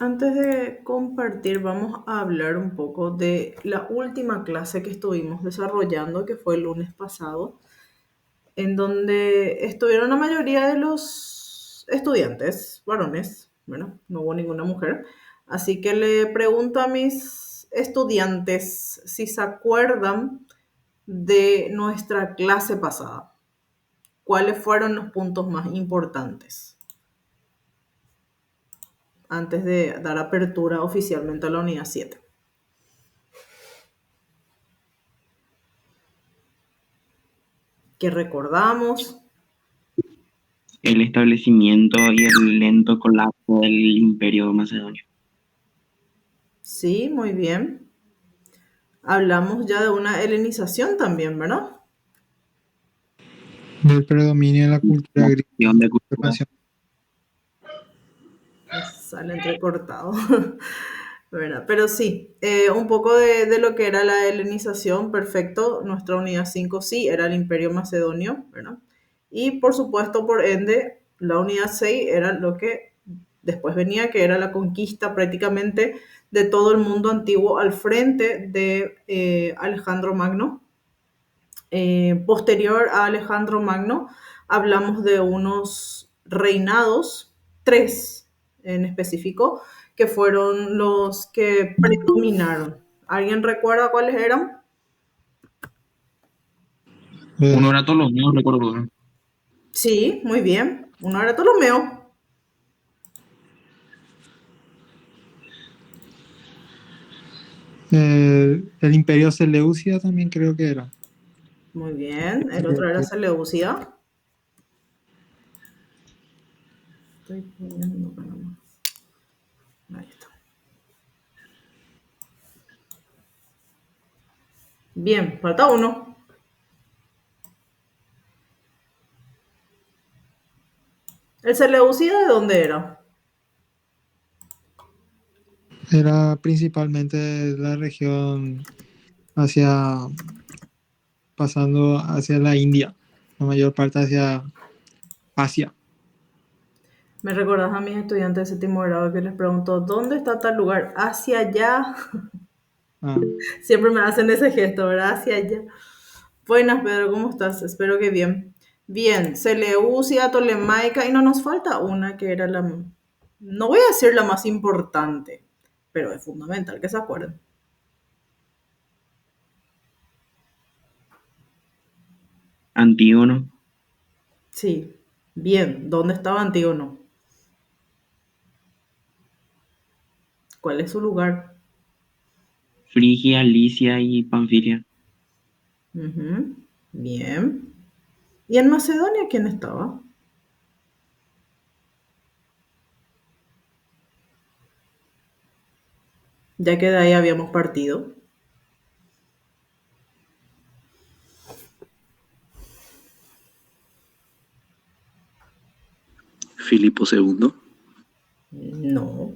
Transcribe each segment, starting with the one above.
Antes de compartir, vamos a hablar un poco de la última clase que estuvimos desarrollando, que fue el lunes pasado, en donde estuvieron la mayoría de los estudiantes, varones, bueno, no hubo ninguna mujer. Así que le pregunto a mis estudiantes si se acuerdan de nuestra clase pasada. ¿Cuáles fueron los puntos más importantes antes de dar apertura oficialmente a la unidad 7? ¿Qué recordamos? El establecimiento y el lento colapso del Imperio Macedonio. Sí, muy bien. Hablamos ya de una helenización también, ¿verdad? Del predominio de la cultura La griega cuestión de y cultura. expansión. Sale entrecortado. ¿Verdad? Pero sí, un poco de lo que era la helenización, perfecto. Nuestra unidad 5 sí era el Imperio Macedonio, ¿verdad? Y por supuesto, por ende, la unidad 6 era lo que después venía, que era la conquista prácticamente de todo el mundo antiguo al frente de Alejandro Magno. Posterior a Alejandro Magno, hablamos de unos reinados, tres en específico, que fueron los que predominaron. ¿Alguien recuerda cuáles eran? Uno Eh, era Ptolomeo, recuerdo. Sí, muy bien. Uno era Ptolomeo. el imperio Seleucia también creo que era. Muy bien. El otro era Seleucia. Estoy poniendo acá nomás. Ahí está. Bien, falta uno. ¿El Seleucida de dónde era? Era principalmente la región hacia, pasando hacia la India, la mayor parte hacia Asia. Me recordás a mis estudiantes de séptimo grado que les pregunto, ¿dónde está tal lugar? Hacia allá. Ah, Siempre me hacen ese gesto, ¿verdad? Hacia allá. Buenas, Pedro, ¿cómo estás? Espero que bien. Bien, Seleucia, Tolemaica, y no nos falta una que era la, no voy a decir la más importante, pero es fundamental que se acuerden. Antígono, Sí, bien, ¿dónde estaba Antígono? ¿Cuál es su lugar? Frigia, Licia y Panfilia. Ujú, bien. ¿Y en Macedonia quién estaba? Ya que de ahí habíamos partido. Filipo II. No,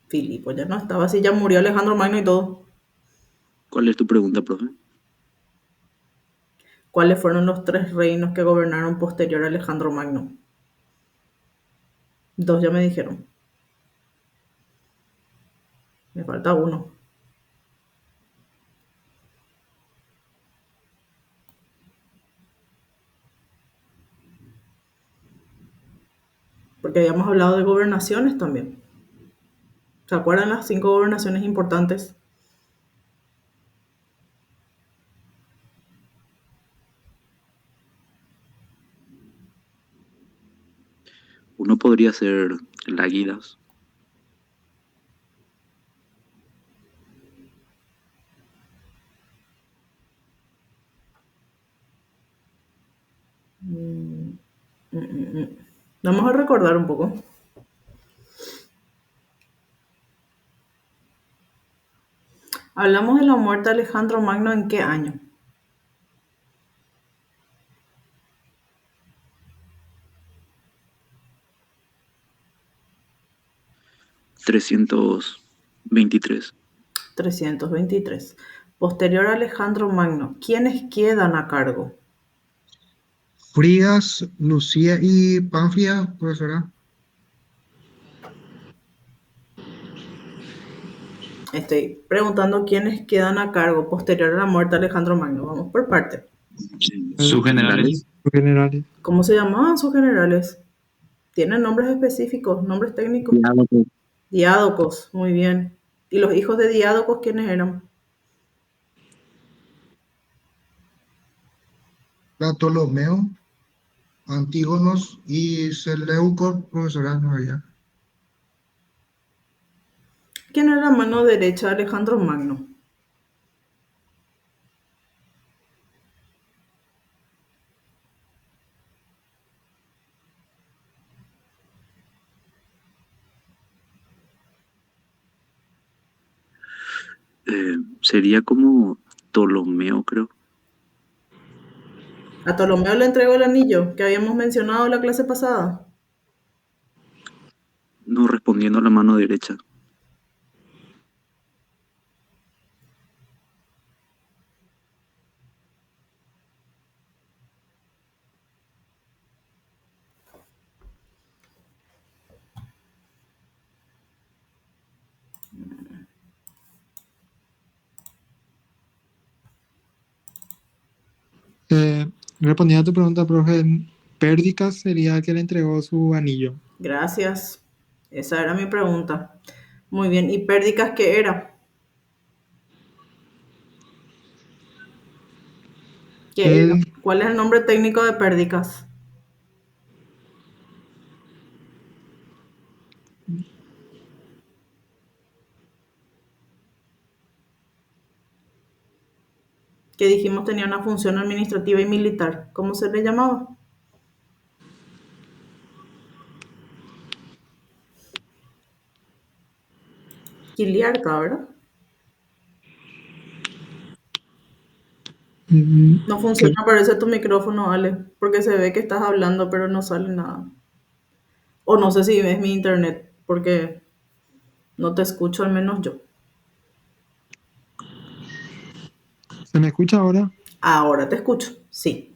Filipo ya no estaba así, ya murió Alejandro Magno y todo. ¿Cuál es tu pregunta, profe? ¿Cuáles fueron los tres reinos que gobernaron posterior a Alejandro Magno? Dos ya me dijeron. Me falta uno. Porque habíamos hablado de gobernaciones también. ¿Se acuerdan las 5 gobernaciones importantes? Uno podría ser Láguidas. Vamos a recordar un poco. Hablamos de la muerte de Alejandro Magno en qué año. 323. 323. Posterior a Alejandro Magno, ¿quiénes quedan a cargo? Frigas, Lucía y Panflia, profesora. Estoy preguntando quiénes quedan a cargo posterior a la muerte de Alejandro Magno. Vamos por parte. Sus generales. Sus generales. ¿Cómo se llamaban sus generales? ¿Tienen nombres específicos, nombres técnicos? Diádocos. Diádocos, muy bien. ¿Y los hijos de Diádocos quiénes eran? Ptolomeo, Antígonos y Seleuco, profesora no había. ¿Quién era la mano derecha de Alejandro Magno? Sería como Ptolomeo, creo. A Ptolomeo le entregó el anillo que habíamos mencionado en la clase pasada. No respondiendo a la mano derecha. Respondiendo a tu pregunta, profe, Pérdicas sería el que le entregó su anillo. Gracias. Esa era mi pregunta. Muy bien. ¿Y Pérdicas qué era? ¿Qué era? Él, ¿Cuál es el nombre técnico de Pérdicas? Que dijimos tenía una función administrativa y militar. ¿Cómo se le llamaba? Quiliarca, ¿verdad? No que- funciona, parece tu micrófono, Ale, porque se ve que estás hablando, pero no sale nada. O no sé si ves mi internet, porque no te escucho, al menos yo. ¿Se me escucha ahora? Ahora te escucho, sí.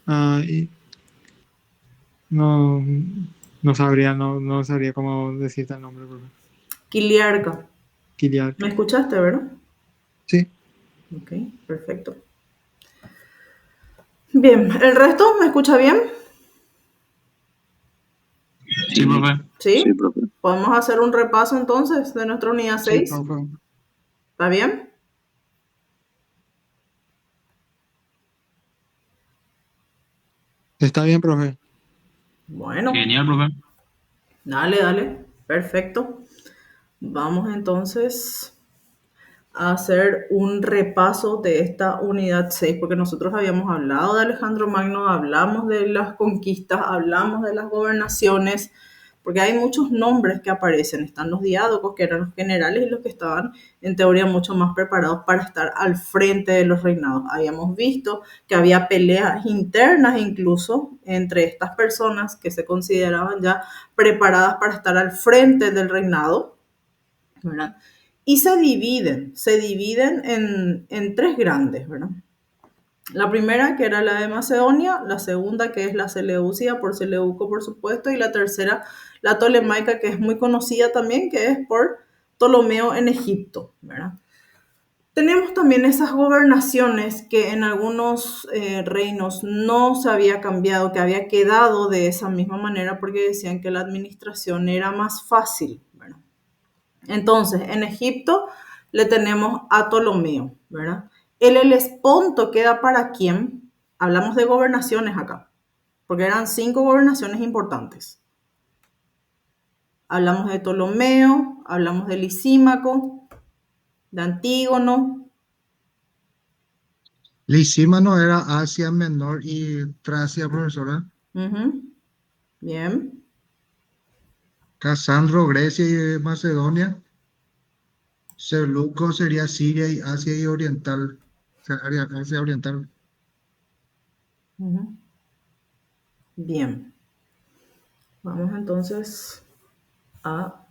Ah, y no, no sabría cómo decirte el nombre, profe. Quiliarca. ¿Me Kiliarca. escuchaste, verdad? Sí, Ok, perfecto. Bien, ¿el resto me escucha bien? Sí, profe. Sí, ¿Sí? profe. Podemos hacer un repaso entonces de nuestra unidad sí, 6. profe. ¿Está bien? Está bien, profe. Bueno, Genial, profe. dale, dale. Perfecto. Vamos entonces a hacer un repaso de esta unidad 6, porque nosotros habíamos hablado de Alejandro Magno, hablamos de las conquistas, hablamos de las gobernaciones, porque hay muchos nombres que aparecen. Están los diádocos, que eran los generales y los que estaban en teoría mucho más preparados para estar al frente de los reinados. Habíamos visto que había peleas internas incluso entre estas personas que se consideraban ya preparadas para estar al frente del reinado, ¿verdad? Y se dividen en tres grandes, ¿verdad? La primera, que era la de Macedonia, la segunda, que es la Seleucia, por Seleuco, por supuesto, y la tercera, la Tolemaica, que es muy conocida también, que es por Ptolomeo en Egipto, ¿verdad? Tenemos también esas gobernaciones que en algunos reinos no se había cambiado, que había quedado de esa misma manera porque decían que la administración era más fácil, ¿verdad? Entonces, en Egipto le tenemos a Ptolomeo, ¿verdad? El Helesponto queda para quién. Hablamos de gobernaciones acá, porque eran 5 gobernaciones importantes. Hablamos de Ptolomeo, hablamos de Lisímaco, de Antígono. Lisímano era Asia Menor y Tracia, profesora. Ujú, bien. Casandro, Grecia y Macedonia. Seleuco sería Siria y Asia y Oriental. O sea, Asia Oriental. Ujú, bien. Vamos entonces a...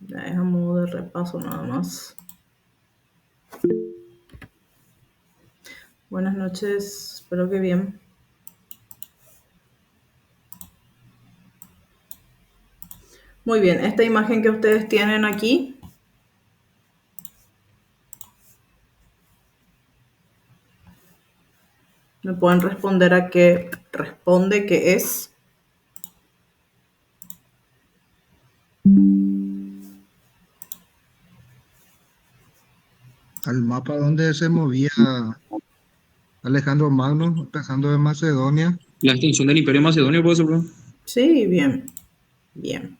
Ya es a modo de repaso nada más. Buenas noches, espero que bien. Muy bien, esta imagen que ustedes tienen aquí me pueden responder a qué responde, qué es. Al mapa donde se movía Alejandro Magno, empezando de Macedonia. La extinción del Imperio Macedonio, ¿puede ser, bro? Sí, bien, bien.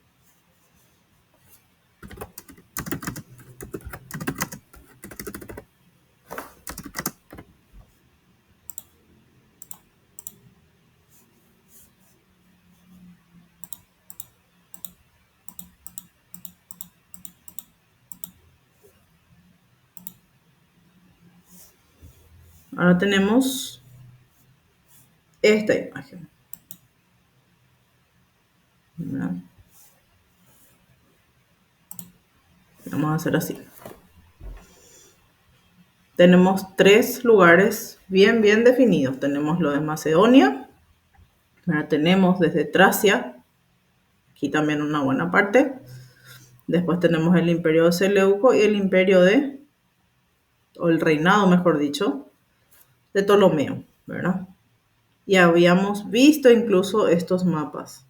Ahora tenemos esta imagen. ¿Verdad? Vamos a hacer así. Tenemos tres lugares bien definidos. Tenemos lo de Macedonia. Ahora tenemos desde Tracia, aquí también una buena parte. Después tenemos el imperio de Seleuco y el imperio o el reinado, mejor dicho, de Ptolomeo, ¿verdad? Y habíamos visto incluso estos mapas.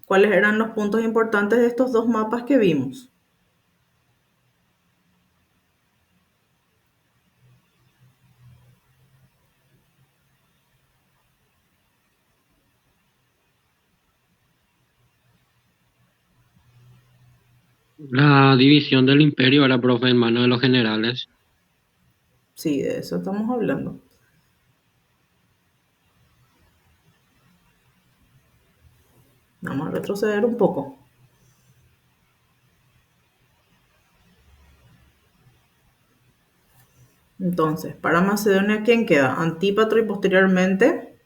¿Cuáles eran los puntos importantes de estos dos mapas que vimos? La división del imperio era, profe, en manos de los generales. Sí, de eso estamos hablando. Vamos a retroceder un poco. Entonces, para Macedonia, ¿quién queda? Antípatro y posteriormente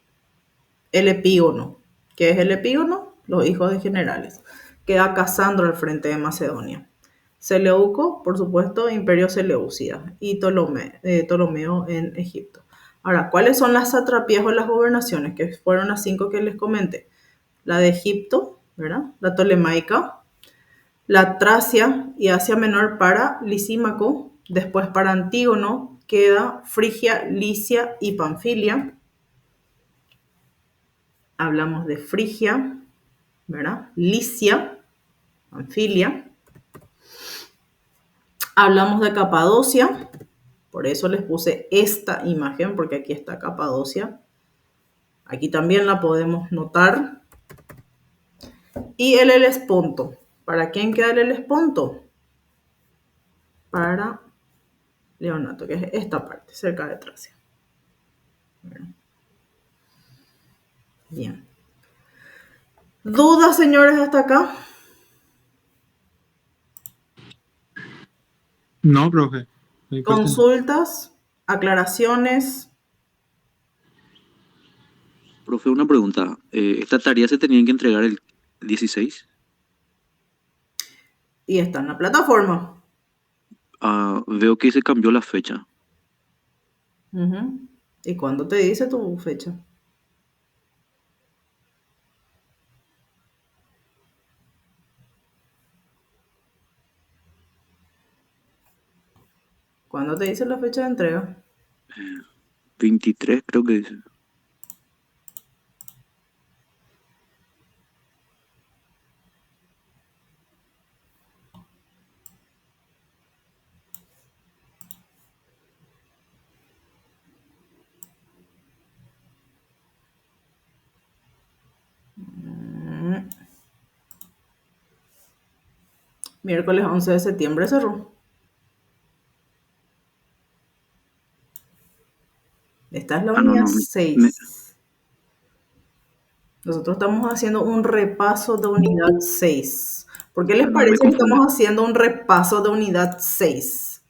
el epígono. ¿Qué es el epígono? Los hijos de generales. Queda Casandro al frente de Macedonia. Seleuco, por supuesto, Imperio Seleucida y Ptolomeo en Egipto. Ahora, ¿cuáles son las satrapías o las gobernaciones? Que fueron las 5 que les comenté. La de Egipto, ¿verdad? La Ptolemaica, la Tracia y Asia Menor para Lisímaco. Después para Antígono queda Frigia, Licia y Panfilia. Hablamos de Frigia, ¿verdad? Licia, Panfilia. Hablamos de Capadocia, por eso les puse esta imagen, porque aquí está Capadocia. Aquí también la podemos notar. Y el Helesponto. ¿Para quién queda el Helesponto? Para Leonato, que es esta parte, cerca de Tracia. Bien. ¿Dudas, señores, hasta acá? No, profe. Ahí falta- ¿Consultas? ¿Aclaraciones? Profe, una pregunta. ¿Esta tarea se tenían que entregar el 16? Y está en la plataforma. Veo que se cambió la fecha. Ujú. ¿Y cuándo te dice tu fecha? ¿Cuándo te dice la fecha de entrega? 23 creo que dice. Miércoles 11 de septiembre cerró. Esta es la No, unidad no. 6. Nosotros estamos haciendo un repaso de unidad 6. ¿Por qué les No me parece que confunde. estamos haciendo un repaso de unidad 6?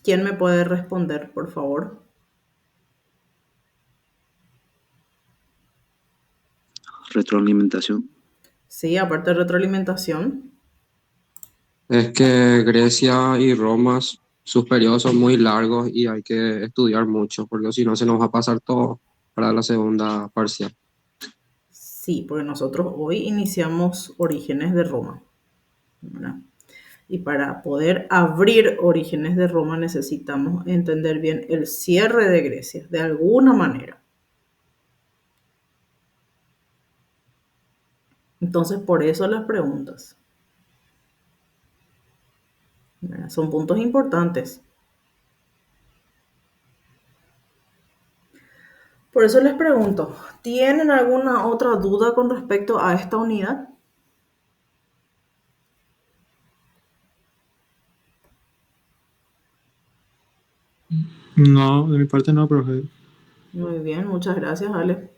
¿Quién me puede responder, por favor? retroalimentación. Sí, aparte de retroalimentación. Es que Grecia y Roma, sus periodos son muy largos y hay que estudiar mucho, porque si no se nos va a pasar todo para la segunda parcial. Sí, porque nosotros hoy iniciamos Orígenes de Roma, ¿verdad? Y para poder abrir Orígenes de Roma necesitamos entender bien el cierre de Grecia, de alguna manera. Entonces, por eso las preguntas, ¿verdad? Son puntos importantes. Por eso les pregunto, ¿tienen alguna otra duda con respecto a esta unidad? No, de mi parte no, profe. Muy bien, muchas gracias, Ale.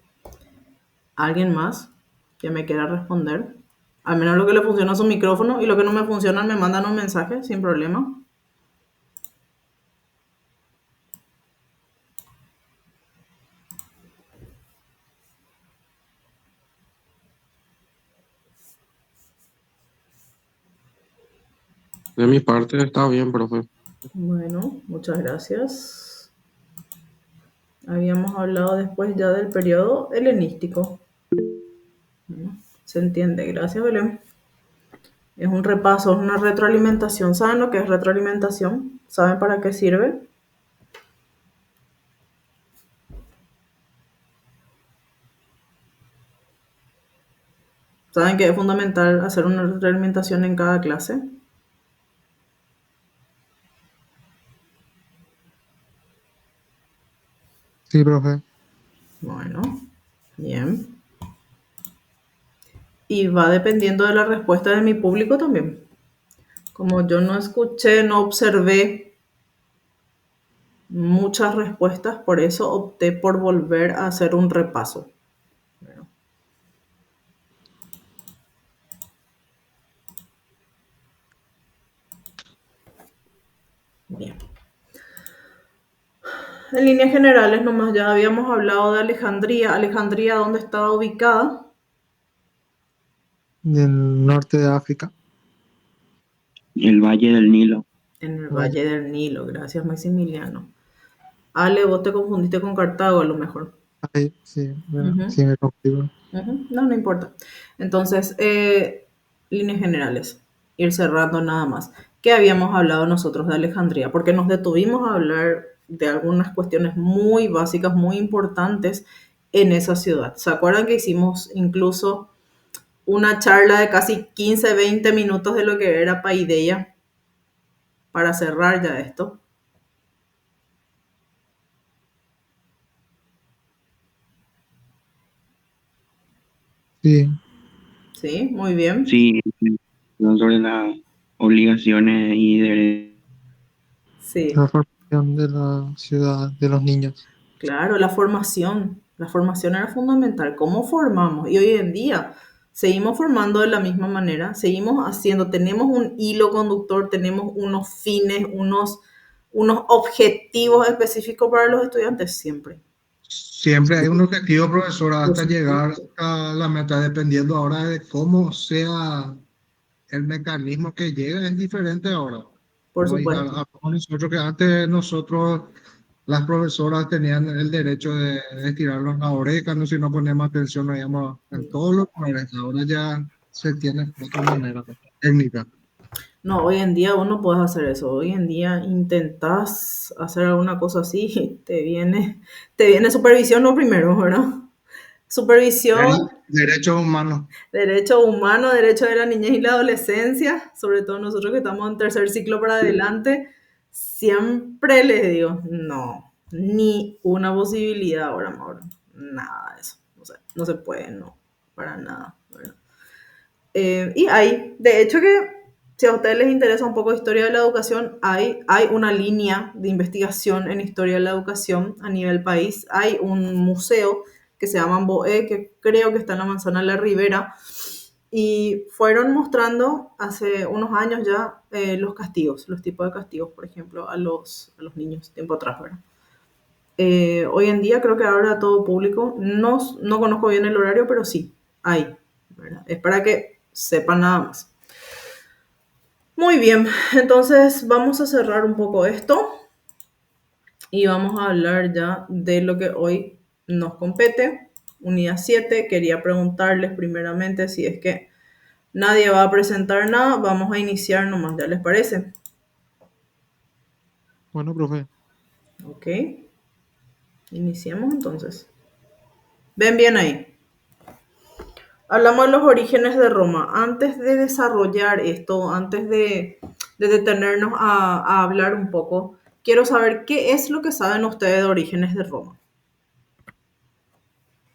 ¿Alguien más que me quiera responder? Al menos lo que le funciona a su micrófono y lo que no me funciona me mandan un mensaje sin problema. De mi parte está bien, profe. Bueno, muchas gracias. Habíamos hablado después ya del periodo helenístico. Bueno, se entiende, gracias Belén. Es un repaso, es una retroalimentación. ¿Saben lo que es retroalimentación? ¿Saben para qué sirve? ¿Saben que es fundamental hacer una retroalimentación en cada clase? Sí, profe. Bueno, bien. Y va dependiendo de la respuesta de mi público también. Como yo no escuché, no observé muchas respuestas, por eso opté por volver a hacer un repaso. Bueno, bien. En líneas generales, nomás ya habíamos hablado de Alejandría. Alejandría, ¿dónde estaba ubicada? Del norte de África. El Valle del Nilo. En el Vaya. Valle del Nilo. Gracias, Maximiliano. Ale, vos te confundiste con Cartago a lo mejor. Ay, sí, bueno, Ujú. sí me confirmo. No, no importa. Entonces, líneas generales, ir cerrando nada más. ¿Qué habíamos hablado nosotros de Alejandría? Porque nos detuvimos a hablar de algunas cuestiones muy básicas, muy importantes en esa ciudad. ¿Se acuerdan que hicimos incluso una charla de casi 15, 20 minutos de lo que era Paideia para cerrar ya esto? Sí, Sí, muy bien. Sí, sobre las obligaciones y derechos. Sí. la formación de la ciudad, de los niños. Claro, la formación era fundamental. ¿Cómo formamos? Y hoy en día seguimos formando de la misma manera, seguimos haciendo, tenemos un hilo conductor, tenemos unos fines, unos objetivos específicos para los estudiantes siempre. Siempre hay un objetivo, profesor, Por hasta llegar supuesto. a la meta, dependiendo ahora de cómo sea el mecanismo que llega, es diferente ahora. Por Hoy, supuesto. como nosotros, que antes nosotros, las profesoras tenían el derecho de estirarnos la oreja, no, si no ponemos atención, no íbamos en todos los lugares. Ahora ya se tiene de otra manera, técnica. No, hoy en día vos no podés hacer eso. Hoy en día intentás hacer alguna cosa así y te viene supervisión lo primero, ¿verdad? Supervisión. Derechos humanos. Derecho humano, derecho de la niñez y la adolescencia, sobre todo nosotros que estamos en tercer ciclo para adelante, siempre les digo, no, ni una posibilidad ahora, Mauro, nada de eso, o sea, no se puede, no, para nada, ¿verdad? Y hay, de hecho que si a ustedes les interesa un poco historia de la educación, hay una línea de investigación en historia de la educación a nivel país, hay un museo que se llama Boe, que creo que está en la Manzana de la Ribera, y fueron mostrando hace unos años ya los castigos, los tipos de castigos, por ejemplo, a los niños, tiempo atrás, ¿verdad? Hoy en día creo que ahora todo público, no conozco bien el horario, pero sí, ahí, ¿verdad? Es para que sepan nada más. Muy bien, entonces vamos a cerrar un poco esto y vamos a hablar ya de lo que hoy nos compete. Unidad 7, quería preguntarles primeramente si es que nadie va a presentar nada, vamos a iniciar nomás, ¿ya les parece? Bueno, profe. Ok, iniciemos entonces. ¿Ven bien ahí? Hablamos de los orígenes de Roma. Antes de desarrollar esto, antes de detenernos a hablar un poco, quiero saber qué es lo que saben ustedes de orígenes de Roma,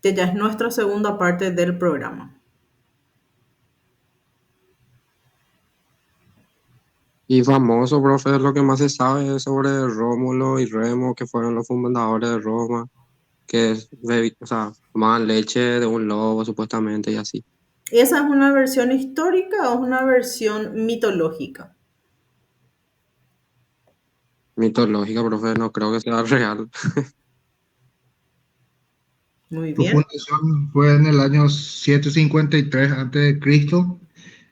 que ya es nuestra segunda parte del programa. Y famoso, profe, lo que más se sabe es sobre Rómulo y Remo, que fueron los fundadores de Roma, que o sea, tomaban leche de un lobo supuestamente y así. ¿Y esa es una versión histórica o es una versión mitológica? Mitológica, profe, no creo que sea real. Muy Su bien. fundación fue en el año 753 a.C.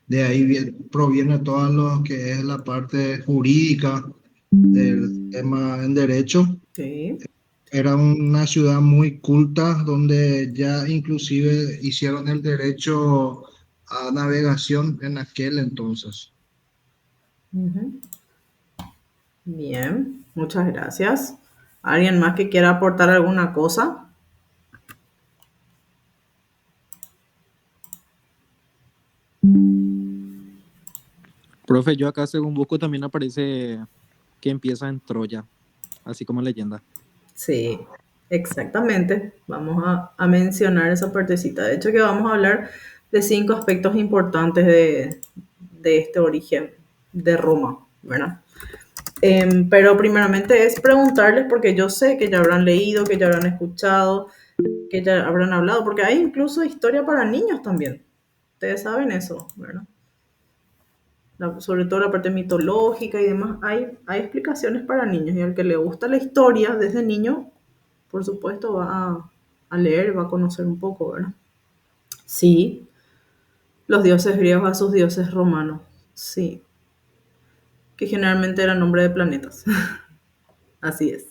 De ahí proviene todo lo que es la parte jurídica del tema en derecho. Sí. Era una ciudad muy culta donde ya inclusive hicieron el derecho a navegación en aquel entonces. Ujú. Bien, muchas gracias. ¿Alguien más que quiera aportar alguna cosa? Profe, yo acá según busco también aparece que empieza en Troya, así como leyenda. Sí, exactamente. Vamos a mencionar esa partecita. De hecho, que vamos a hablar de 5 aspectos importantes de este origen de Roma, ¿verdad? Pero primeramente es preguntarles, porque yo sé que ya habrán leído, que ya habrán escuchado, que ya habrán hablado, porque hay incluso historia para niños también. Ustedes saben eso, ¿verdad? Sobre todo la parte mitológica y demás, hay explicaciones para niños y al que le gusta la historia desde niño, por supuesto va a leer, va a conocer un poco, ¿verdad? Sí, los dioses griegos a sus dioses romanos, sí, que generalmente eran nombre de planetas, así es.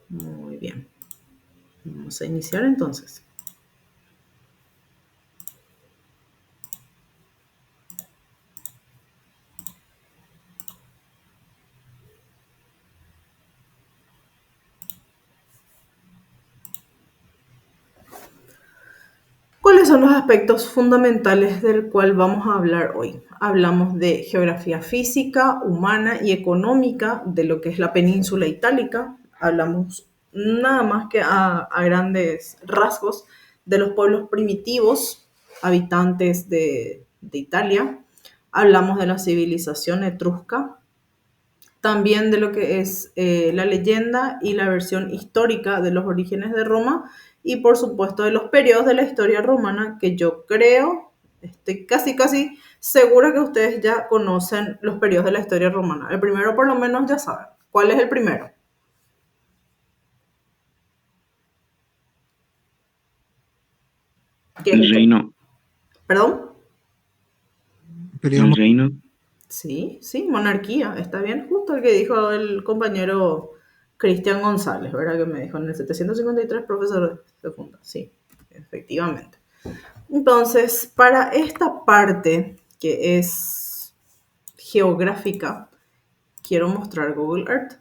Muy bien, vamos a iniciar entonces. ¿Cuáles son los aspectos fundamentales del cual vamos a hablar hoy? Hablamos de geografía física, humana y económica de lo que es la península itálica. Hablamos nada más que a grandes rasgos de los pueblos primitivos, habitantes de Italia. Hablamos de la civilización etrusca, también de lo que es la leyenda y la versión histórica de los orígenes de Roma y por supuesto de los periodos de la historia romana que yo creo, estoy casi segura que ustedes ya conocen los periodos de la historia romana. El primero por lo menos ya saben. ¿Cuál es el primero? ¿Qué es El este? reino, ¿Perdón? Periodo el reino, Sí, monarquía, está bien. Justo el que dijo el compañero Cristian González, ¿verdad? Que me dijo en el 753 profesor se funda. Sí, efectivamente. Entonces, para esta parte que es geográfica, quiero mostrar Google Earth,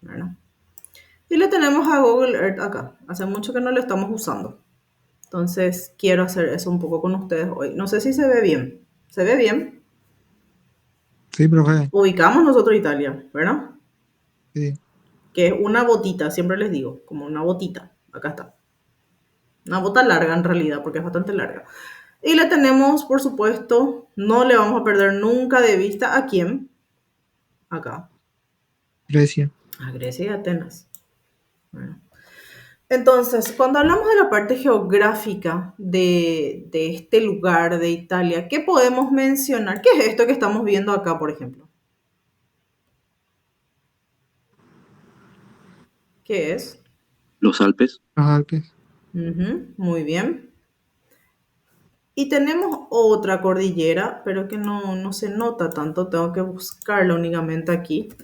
¿verdad? Y le tenemos a Google Earth acá. Hace mucho que no lo estamos usando. Entonces, quiero hacer eso un poco con ustedes hoy. No sé si se ve bien. ¿Se ve bien? Sí, profe. Ubicamos nosotros Italia, ¿verdad? Sí. Que es una botita, siempre les digo, como una botita. Acá está. Una bota larga en realidad, porque es bastante larga. Y le tenemos, por supuesto, no le vamos a perder nunca de vista a quién. Acá. Grecia. A Grecia y Atenas. Bueno. Entonces, cuando hablamos de la parte geográfica de este lugar de Italia, ¿qué podemos mencionar? ¿Qué es esto que estamos viendo acá, por ejemplo? ¿Qué es? Los Alpes. Los Alpes. Ujú, muy bien. Y tenemos otra cordillera, pero que no se nota tanto. Tengo que buscarla únicamente aquí,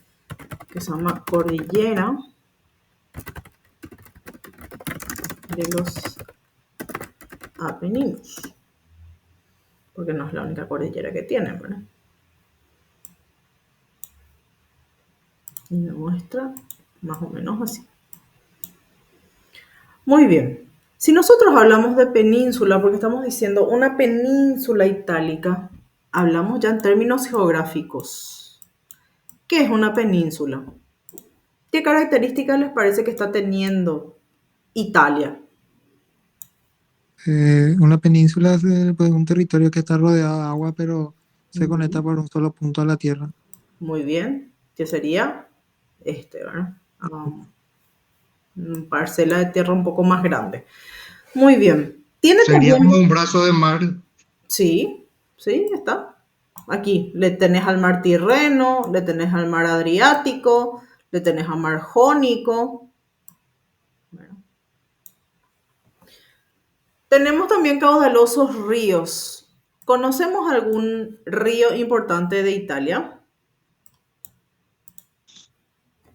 que se llama Cordillera de los Apeninos. Porque no es la única cordillera que tienen, ¿verdad? Y me muestra más o menos así. Muy bien. Si nosotros hablamos de península, porque estamos diciendo una península itálica, hablamos ya en términos geográficos. ¿Qué es una península? ¿Qué características les parece que está teniendo Italia? Una península es pues, un territorio que está rodeado de agua, pero se Ujú. conecta por un solo punto a la tierra. Muy bien. ¿Qué sería? ¿Verdad? Parcela de tierra un poco más grande. Muy bien. Tiene Sería como también... un brazo de mar. Sí, sí, está. Aquí le tenés al mar Tirreno, le tenés al mar Adriático, le tenés al mar Jónico. Bueno. Tenemos también caudalosos ríos. ¿Conocemos algún río importante de Italia?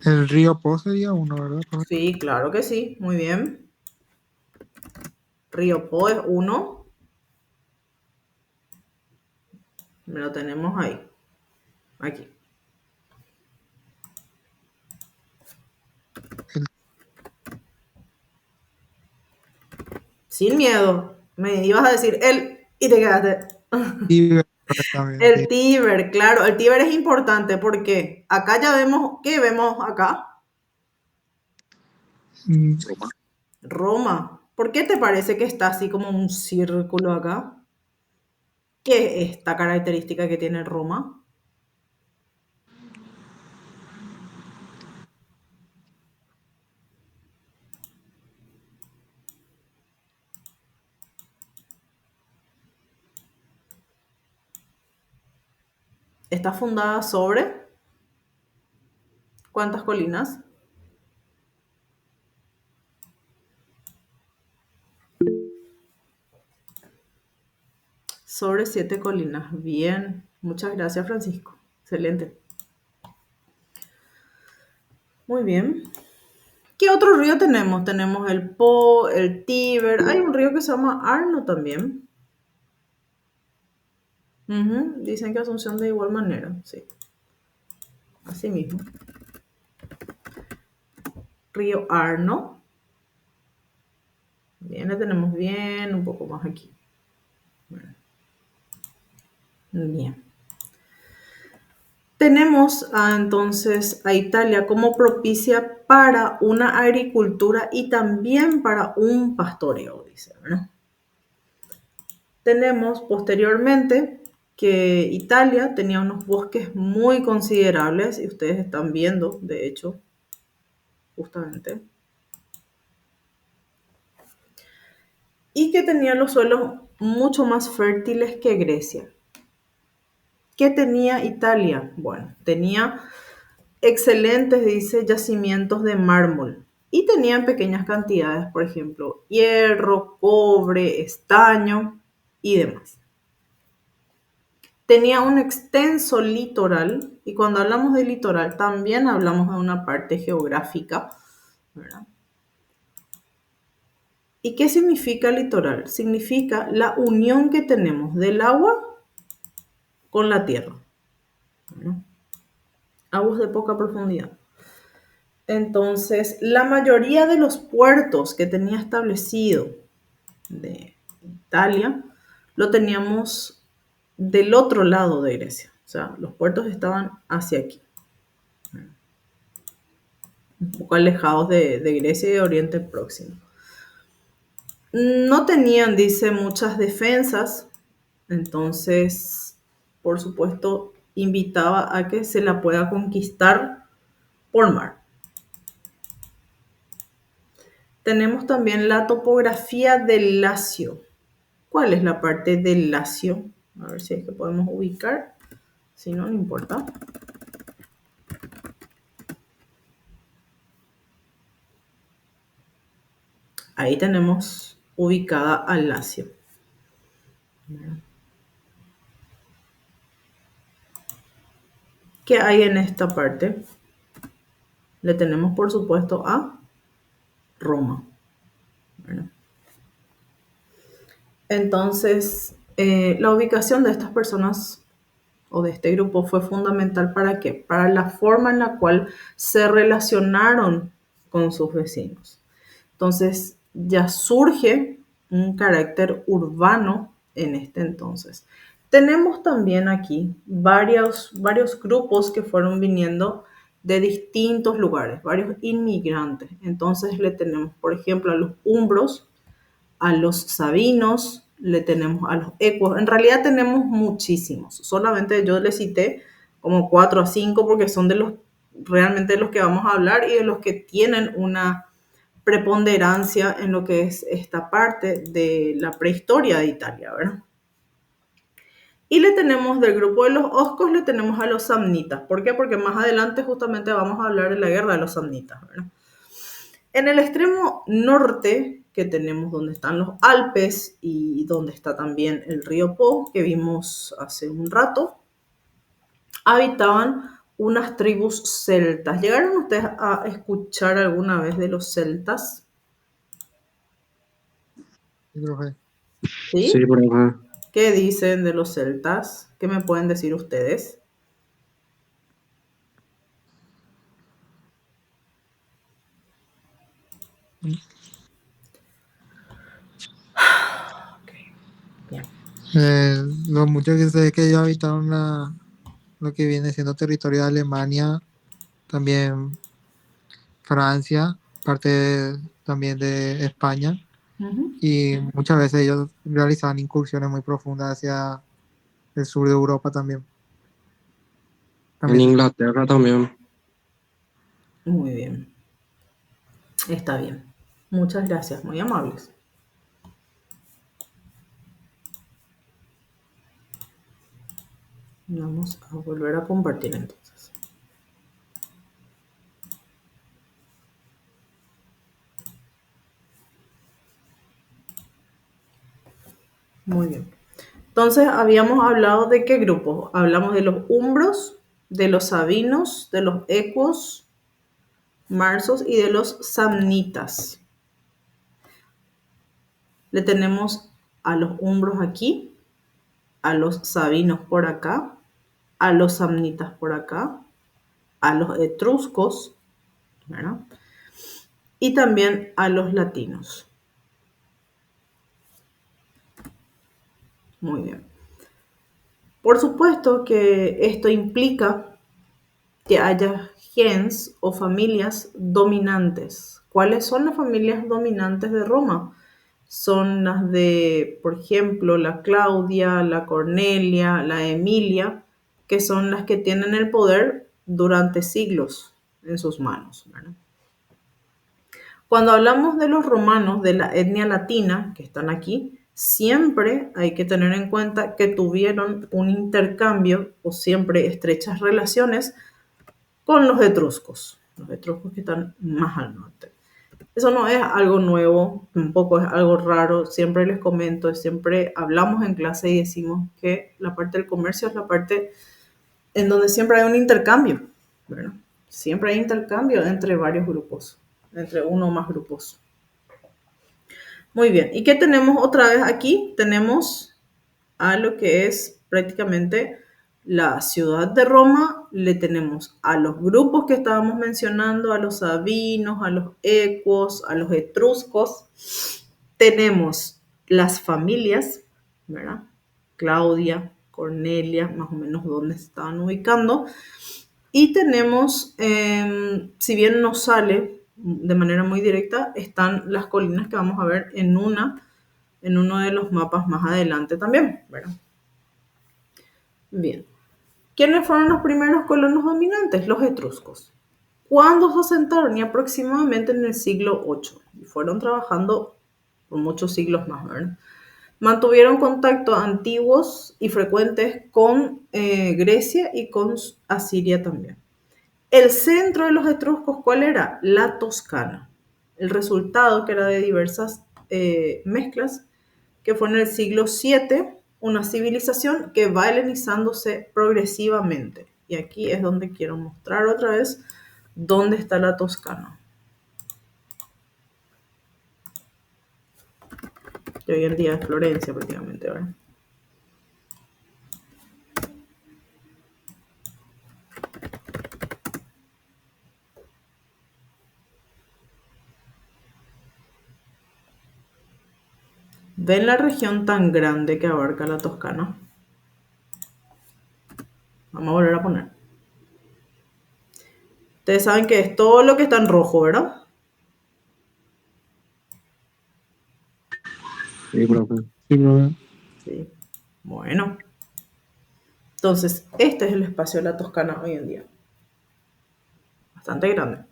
El río Po sería uno, ¿verdad, profe? Sí, claro que sí. Muy bien. Río Po es uno. Me lo tenemos ahí. Aquí. El Sin miedo. Me ibas a decir él y te quedaste. Tíber, correctamente. El Tíber, claro. El Tíber es importante porque acá ya vemos, ¿qué vemos acá? Mm, Roma. Roma. ¿Por qué te parece que está así como un círculo acá? ¿Qué es esta característica que tiene Roma? Está fundada sobre ¿cuántas colinas? Sobre 7 colinas. Bien. Muchas gracias, Francisco. Excelente. Muy bien. ¿Qué otro río tenemos? Tenemos el Po, el Tíber. Hay un río que se llama Arno también. Ujú, dicen que Asunción de igual manera, sí. Así mismo. Río Arno. Bien, le tenemos bien, un poco más aquí. Bien. Tenemos entonces a Italia como propicia para una agricultura y también para un pastoreo, dice, ¿verdad? Tenemos posteriormente que Italia tenía unos bosques muy considerables y ustedes están viendo, de hecho, justamente, y que tenía los suelos mucho más fértiles que Grecia. ¿Qué tenía Italia? Bueno, tenía excelentes, dice, yacimientos de mármol y tenía en pequeñas cantidades, por ejemplo, hierro, cobre, estaño y demás. Tenía un extenso litoral y cuando hablamos de litoral también hablamos de una parte geográfica, ¿verdad? ¿Y qué significa litoral? Significa la unión que tenemos del agua con la tierra, ¿verdad? Aguas de poca profundidad. Entonces, la mayoría de los puertos que tenía establecido de Italia lo teníamos del otro lado de Grecia. O sea, los puertos estaban hacia aquí, un poco alejados de Grecia y de Oriente Próximo. No tenían, dice, muchas defensas, entonces, por supuesto, invitaba a que se la pueda conquistar por mar. Tenemos también la topografía del Lacio. ¿Cuál es la parte del Lacio? A ver si es que podemos ubicar. Si no, no importa. Ahí tenemos ubicada a Lacio. ¿Qué hay en esta parte? Le tenemos, por supuesto, a Roma. ¿Verdad? Entonces, la ubicación de estas personas o de este grupo fue fundamental ¿para qué? Para la forma en la cual se relacionaron con sus vecinos. Entonces, ya surge un carácter urbano en este entonces. Tenemos también aquí varios grupos que fueron viniendo de distintos lugares, varios inmigrantes. Entonces le tenemos, por ejemplo, a los umbros, a los sabinos, le tenemos a los ecuos. En realidad tenemos muchísimos. Solamente yo les cité como 4 a 5 porque son de los realmente de los que vamos a hablar y de los que tienen una preponderancia en lo que es esta parte de la prehistoria de Italia, ¿verdad? Y le tenemos del grupo de los oscos, le tenemos a los samnitas. ¿Por qué? Porque más adelante justamente vamos a hablar de la guerra de los samnitas, ¿verdad? En el extremo norte, que tenemos donde están los Alpes y donde está también el río Po, que vimos hace un rato, habitaban unas tribus celtas. ¿Llegaron ustedes a escuchar alguna vez de los celtas? Sí, profe. ¿Sí? Sí, profe. ¿Qué dicen de los celtas? ¿Qué me pueden decir ustedes? Bien. Lo mucho que sé es que ellos habitaron lo que viene siendo territorio de Alemania, también Francia, parte también de España, Ujú. y muchas veces ellos realizaban incursiones muy profundas hacia el sur de Europa también. En También Inglaterra también. Muy bien. Está bien. Muchas gracias, muy amables. Vamos a volver a compartir entonces. Muy bien. Entonces, habíamos hablado de qué grupos. Hablamos de los umbros, de los sabinos, de los ecuos, marsos y de los samnitas. Le tenemos a los umbros aquí, a los sabinos por acá, a los samnitas por acá, a los etruscos, ¿verdad? Y también a los latinos. Muy bien. Por supuesto que esto implica que haya gens o familias dominantes. ¿Cuáles son las familias dominantes de Roma? Son las de, por ejemplo, la Claudia, la Cornelia, la Emilia, que son las que tienen el poder durante siglos en sus manos, ¿verdad? Cuando hablamos de los romanos de la etnia latina, que están aquí, siempre hay que tener en cuenta que tuvieron un intercambio o siempre estrechas relaciones con los etruscos que están más al norte. Eso no es algo nuevo, tampoco es algo raro, siempre les comento, siempre hablamos en clase y decimos que la parte del comercio es la parte en donde siempre hay un intercambio, ¿verdad? Siempre hay intercambio entre varios grupos, entre uno o más grupos. Muy bien, ¿y qué tenemos otra vez aquí? Tenemos a lo que es prácticamente la ciudad de Roma, le tenemos a los grupos que estábamos mencionando, a los sabinos, a los ecuos, a los etruscos. Tenemos las familias, ¿verdad? Claudia, Cornelia, más o menos donde se estaban ubicando. Y tenemos, si bien no sale de manera muy directa, están las colinas que vamos a ver en uno de los mapas más adelante también, ¿verdad? Bien. ¿Quiénes fueron los primeros colonos dominantes? Los etruscos. ¿Cuándo se asentaron? Y aproximadamente en el siglo VIII. Y fueron trabajando por muchos siglos más, ¿verdad? Mantuvieron contactos antiguos y frecuentes con Grecia y con Asiria también. El centro de los etruscos, ¿cuál era? La Toscana. El resultado, que era de diversas mezclas, que fue en el siglo VII, una civilización que va helenizándose progresivamente. Y aquí es donde quiero mostrar otra vez dónde está la Toscana. Que hoy en día es Florencia prácticamente, ¿verdad? ¿Ven la región tan grande que abarca la Toscana? Vamos a volver a poner. Ustedes saben que es todo lo que está en rojo, ¿verdad? Sí, profe. Sí, profe. Sí. Bueno. Entonces, este es el espacio de la Toscana hoy en día. Bastante grande.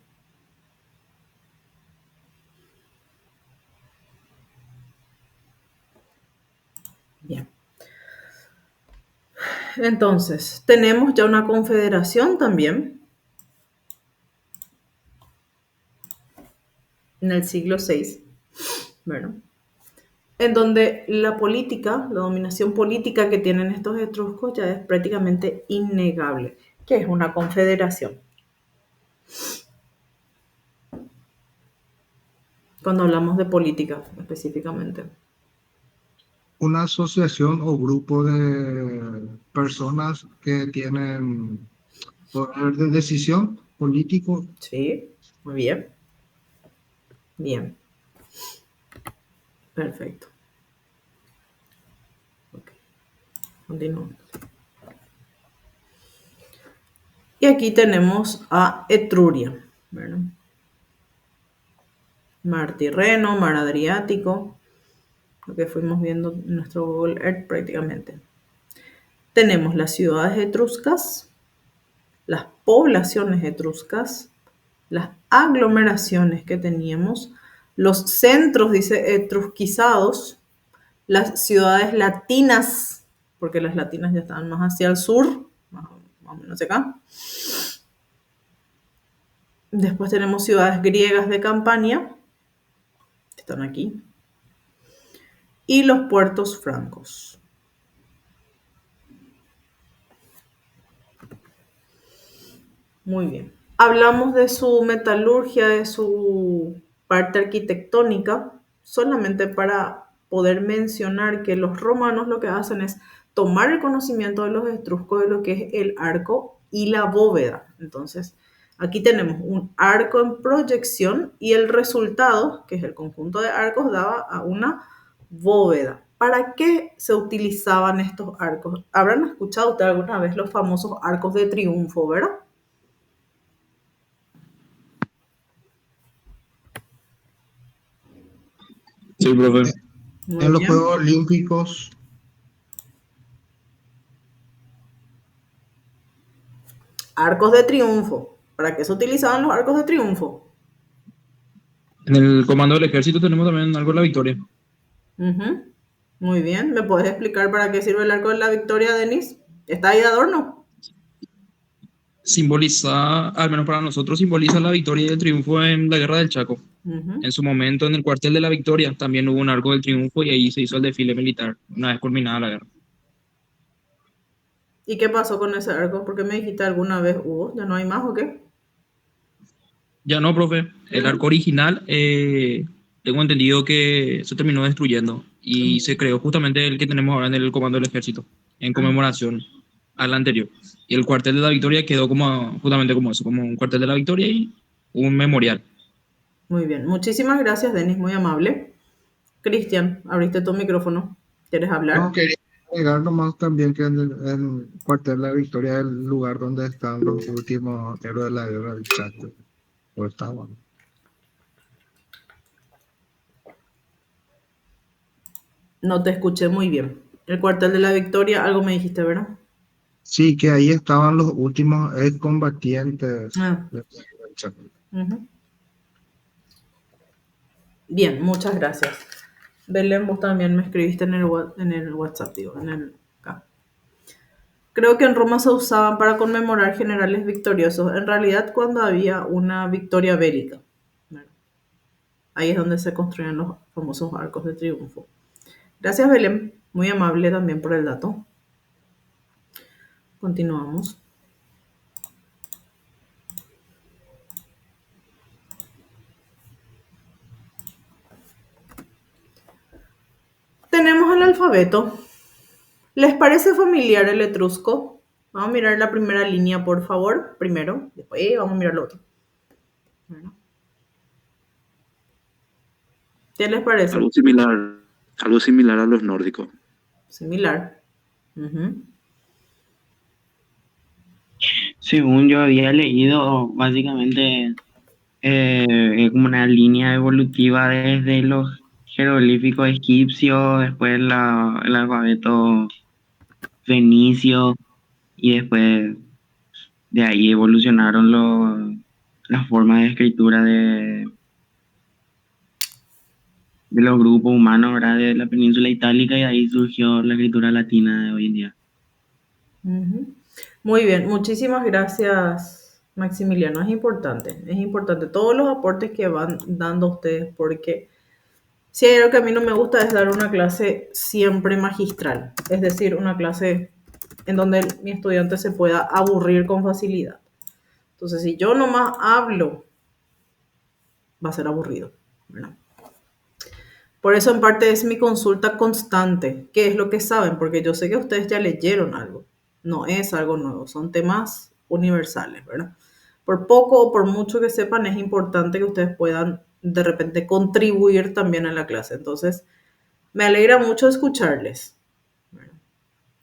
Bien. Entonces, tenemos ya una confederación también en el siglo VI, bueno, en donde la política, la dominación política que tienen estos etruscos ya es prácticamente innegable, que es una confederación. Cuando hablamos de política específicamente. Una asociación o grupo de personas que tienen poder de decisión político. Sí, muy bien. Bien. Perfecto. Ok. Continuamos. Y aquí tenemos a Etruria. ¿Verdad? Mar Tirreno, Mar Adriático, lo que fuimos viendo en nuestro Google Earth prácticamente. Tenemos las ciudades etruscas, las poblaciones etruscas, las aglomeraciones que teníamos, los centros, dice, etrusquizados, las ciudades latinas, porque las latinas ya estaban más hacia el sur, más o menos acá. Después tenemos ciudades griegas de Campania, que están aquí, y los puertos francos. Muy bien. Hablamos de su metalurgia, de su parte arquitectónica, solamente para poder mencionar que los romanos lo que hacen es tomar el conocimiento de los etruscos de lo que es el arco y la bóveda. Entonces, aquí tenemos un arco en proyección y el resultado, que es el conjunto de arcos, daba a una bóveda. ¿Para qué se utilizaban estos arcos? Habrán escuchado usted alguna vez los famosos arcos de triunfo, ¿verdad? Sí, profe. Muy En los bien. Juegos Olímpicos, Arcos de triunfo. ¿Para qué se utilizaban los arcos de triunfo? En el comando del ejército tenemos también algo de la victoria. Ujú. Muy bien. ¿Me puedes explicar para qué sirve el arco de la victoria, Denis? ¿Está ahí de adorno? Simboliza, al menos para nosotros, simboliza la victoria y el triunfo en la Guerra del Chaco. Ujú. En su momento, en el cuartel de la Victoria, también hubo un arco del triunfo y ahí se hizo el desfile militar, una vez culminada la guerra. ¿Y qué pasó con ese arco? ¿Por qué me dijiste alguna vez hubo? ¿Ya no hay más o qué? Ya no, profe, el arco original, tengo entendido que se terminó destruyendo y se creó justamente el que tenemos ahora en el comando del ejército, en conmemoración al anterior. Y el cuartel de la Victoria quedó como, justamente como eso, como un cuartel de la Victoria y un memorial. Muy bien. Muchísimas gracias, Denis. Muy amable. Cristian, abriste tu micrófono. ¿Quieres no hablar? quería agregar nomás también que en el cuartel de la Victoria es el lugar donde están los últimos héroes de la guerra del Chaco. O estaban. No te escuché muy bien. El cuartel de la Victoria, algo me dijiste, ¿verdad? Sí, que ahí estaban los últimos excombatientes Ah, de la guerra del Chaco. ujú. Bien, muchas gracias. Belén, vos también me escribiste en el WhatsApp, digo, acá. Creo que en Roma se usaban para conmemorar generales victoriosos, en realidad cuando había una victoria bélica. Bueno, Ahí es donde se construyen los famosos arcos de triunfo. Gracias, Belén. Muy amable también por el dato. Continuamos. Tenemos el alfabeto. ¿Les parece familiar el etrusco? Vamos a mirar la primera línea, por favor, primero. Después vamos a mirar lo otro. Bueno. ¿Qué les parece? Algo similar a los nórdicos. Similar. Ujú. Según yo había leído, básicamente es como una línea evolutiva desde los jeroglíficos egipcios, después el alfabeto fenicio y después de ahí evolucionaron las formas de escritura de los grupos humanos, ¿verdad? De la península itálica y ahí surgió la escritura latina de hoy en día. Ujú. Muy bien, muchísimas gracias, Maximiliano. Es importante todos los aportes que van dando ustedes, porque si hay algo que a mí no me gusta es dar una clase siempre magistral, es decir, una clase en donde mi estudiante se pueda aburrir con facilidad. Entonces, si yo nomás hablo, va a ser aburrido, ¿verdad? Por eso en parte es mi consulta constante, qué es lo que saben, porque yo sé que ustedes ya leyeron algo, no es algo nuevo, son temas universales, ¿verdad? Por poco o por mucho que sepan, es importante que ustedes puedan de repente contribuir también en la clase. Entonces, me alegra mucho escucharles, ¿verdad?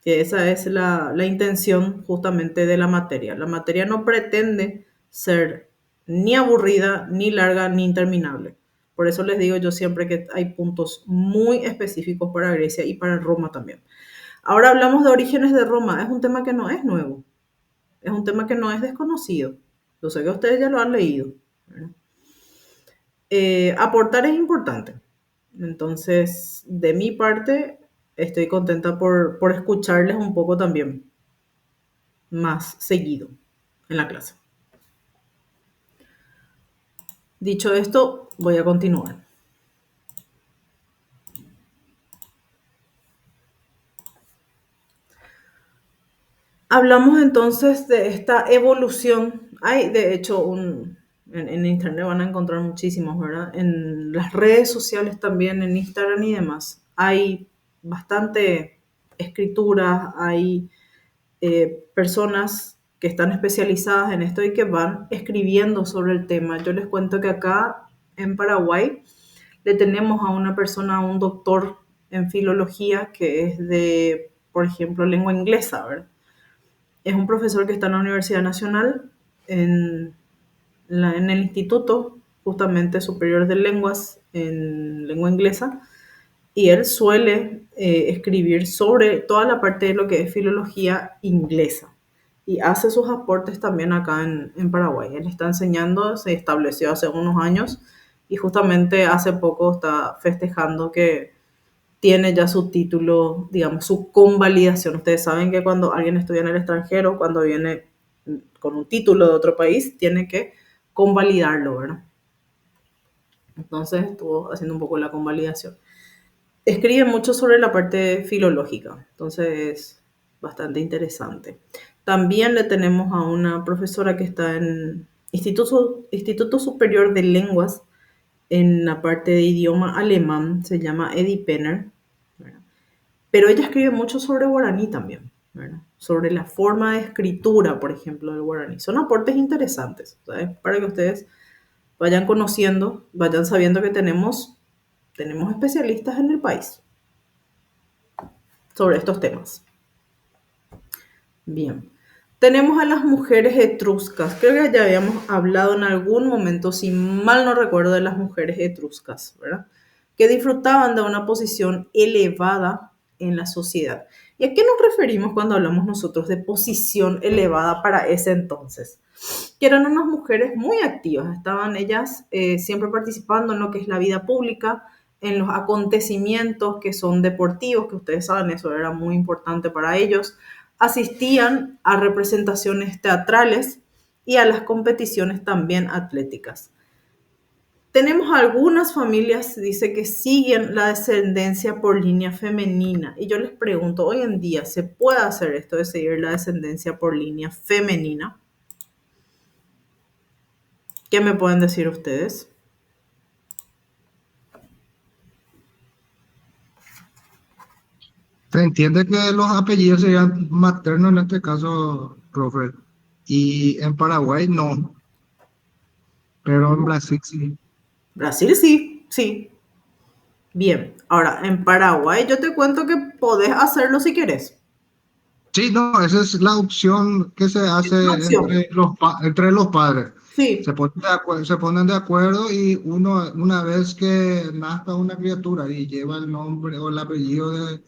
Que esa es la intención justamente de la materia. La materia no pretende ser ni aburrida, ni larga, ni interminable. Por eso les digo yo siempre que hay puntos muy específicos para Grecia y para Roma también. Ahora hablamos de orígenes de Roma. Es un tema que no es nuevo. Es un tema que no es desconocido. Yo sé que ustedes ya lo han leído, ¿verdad? Aportar es importante. Entonces, de mi parte, estoy contenta por escucharles un poco también más seguido en la clase. Dicho esto, voy a continuar. Hablamos entonces de esta evolución. Hay, de hecho, en internet van a encontrar muchísimos, ¿verdad? En las redes sociales también, en Instagram y demás, hay bastante escritura, hay personas que están especializadas en esto y que van escribiendo sobre el tema. Yo les cuento que acá en Paraguay le tenemos a una persona, a un doctor en filología que es de, por ejemplo, lengua inglesa, ¿verdad? Es un profesor que está en la Universidad Nacional, en el Instituto justamente Superior de Lenguas, en lengua inglesa, y él suele escribir sobre toda la parte de lo que es filología inglesa y hace sus aportes también acá en Paraguay. Él está enseñando, se estableció hace unos años y justamente hace poco está festejando que tiene ya su título, digamos, su convalidación. Ustedes saben que cuando alguien estudia en el extranjero, cuando viene con un título de otro país, tiene que convalidarlo, ¿verdad? Entonces estuvo haciendo un poco la convalidación. Escribe mucho sobre la parte filológica, entonces es bastante interesante. También le tenemos a una profesora que está en Instituto Superior de Lenguas, en la parte de idioma alemán, se llama Eddie Penner, ¿verdad? Pero ella escribe mucho sobre guaraní también, ¿verdad? Sobre la forma de escritura, por ejemplo, del guaraní. Son aportes interesantes, ¿sabes? Para que ustedes vayan conociendo, vayan sabiendo que tenemos especialistas en el país sobre estos temas. Bien. Tenemos a las mujeres etruscas. Creo que ya habíamos hablado en algún momento, si mal no recuerdo, de las mujeres etruscas, ¿verdad? Que disfrutaban de una posición elevada en la sociedad. ¿Y a qué nos referimos cuando hablamos nosotros de posición elevada para ese entonces? Que eran unas mujeres muy activas, estaban ellas siempre participando en lo que es la vida pública, en los acontecimientos que son deportivos, que ustedes saben, eso era muy importante para ellos. Asistían a representaciones teatrales y a las competiciones también atléticas. Tenemos algunas familias, dice, que siguen la descendencia por línea femenina. Y yo les pregunto, hoy en día, ¿se puede hacer esto de seguir la descendencia por línea femenina? ¿Qué me pueden decir ustedes? Se entiende que los apellidos serían maternos en este caso, profe. Y en Paraguay no, pero en Brasil sí. Brasil sí, sí. Bien, ahora en Paraguay yo te cuento que podés hacerlo si querés. Sí, no, esa es la opción que se Es una hace opción. entre los padres. Sí, Se ponen de acuerdo y uno, una vez que nazca una criatura y lleva el nombre o el apellido de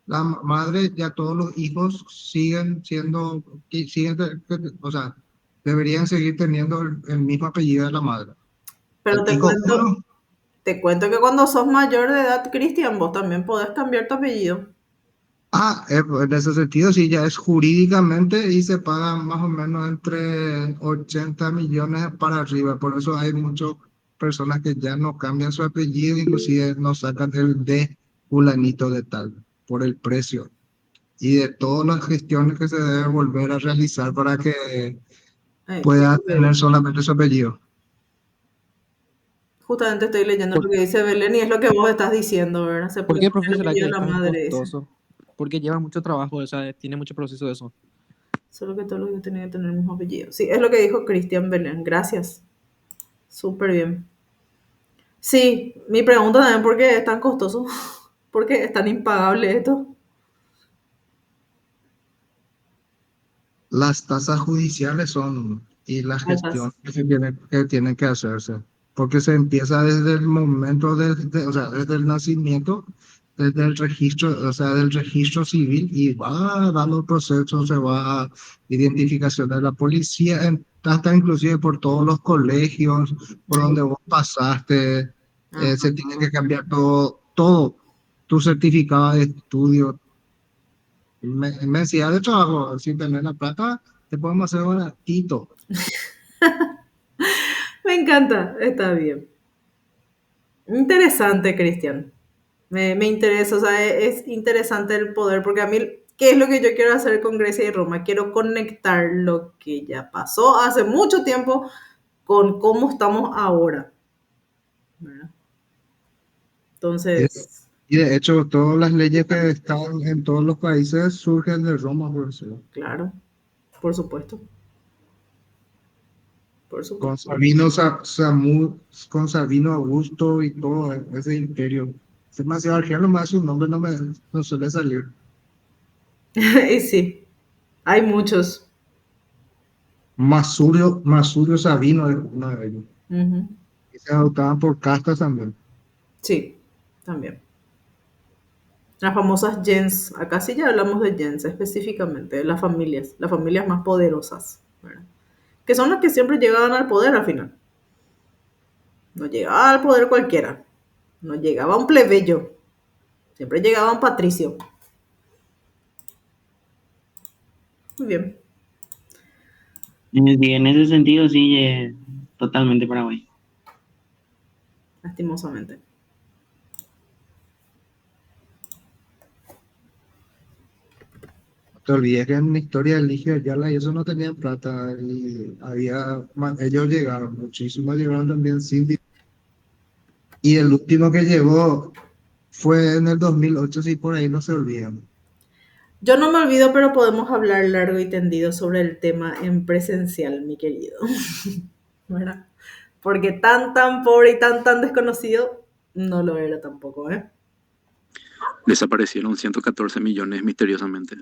la madre, ya todos los hijos siguen siendo, o sea, deberían seguir teniendo el mismo apellido de la madre. pero El hijo uno, te cuento que cuando sos mayor de edad, Cristian, vos también podés cambiar tu apellido. en ese sentido sí ya es jurídicamente y se pagan más o menos entre 80 millones para arriba. Por eso hay muchas personas que ya no cambian su apellido, inclusive no sacan el de fulanito de tal, por el precio. Y de todas las gestiones que se debe volver a realizar para que ¿Qué pueda ves? tener solamente su apellido. Justamente estoy leyendo ¿Por, lo que dice Belén y es lo que vos estás diciendo, ¿verdad? Se por puede qué, cambiar profe, el será apellido que de es la tan madre, dice. costoso? Porque lleva mucho trabajo, o sea, tiene mucho proceso eso. Solo que todos los que tienen que tener el mismo apellido. Sí, es lo que dijo Cristian Belén. Gracias. Súper bien. Sí, mi pregunta también, ¿por qué es tan costoso? ¿Por qué es tan impagable esto? Las tasas judiciales son y la gestión Altas. que tiene que hacerse, porque se empieza desde el momento o sea, desde el nacimiento, desde el registro, o sea, del registro civil y va dando procesos, se va a identificación de la policía, hasta inclusive por todos los colegios, por Ay, donde vos pasaste, ajá. se tiene que cambiar todo, tu certificado de estudio, mensidad de trabajo, sin tener la plata, te podemos hacer baratito. Me encanta, está bien. Interesante, Cristian. Me interesa, o sea, es interesante el poder, porque a mí, ¿qué es lo que yo quiero hacer con Grecia y Roma? Quiero conectar lo que ya pasó hace mucho tiempo con cómo estamos ahora, ¿verdad? Y de, Entonces, y de hecho, todas las leyes que están en todos los países surgen de Roma, por eso. claro, por supuesto, por Con supuesto. Sabino, con Sabino Augusto y todo ese imperio. Es demasiado argento, más su nombre no suele salir. Y sí, hay muchos. Masurio Sabino es uno de ellos. Ujú. Y se adoptaban por castas también. Sí, también. Las famosas gens, acá sí ya hablamos de gens específicamente, de las familias más poderosas, ¿verdad? Que son las que siempre llegaban al poder al final. No llegaba al poder cualquiera, no llegaba un plebeyo, siempre llegaba un patricio. Muy bien, Sí, en ese sentido, sí, totalmente Paraguay. lastimosamente. No te olvides que en la historia de Ligia Ayala ellos no tenían plata y ellos llegaron, muchísimos llegaron también sin dinero. Y el último que llegó fue en el 2008, si por ahí no se olvidan. Yo no me olvido, pero podemos hablar largo y tendido sobre el tema en presencial, mi querido. ¿Verdad? Porque tan pobre y tan desconocido, no lo era tampoco, ¿eh? Desaparecieron 114 millones misteriosamente.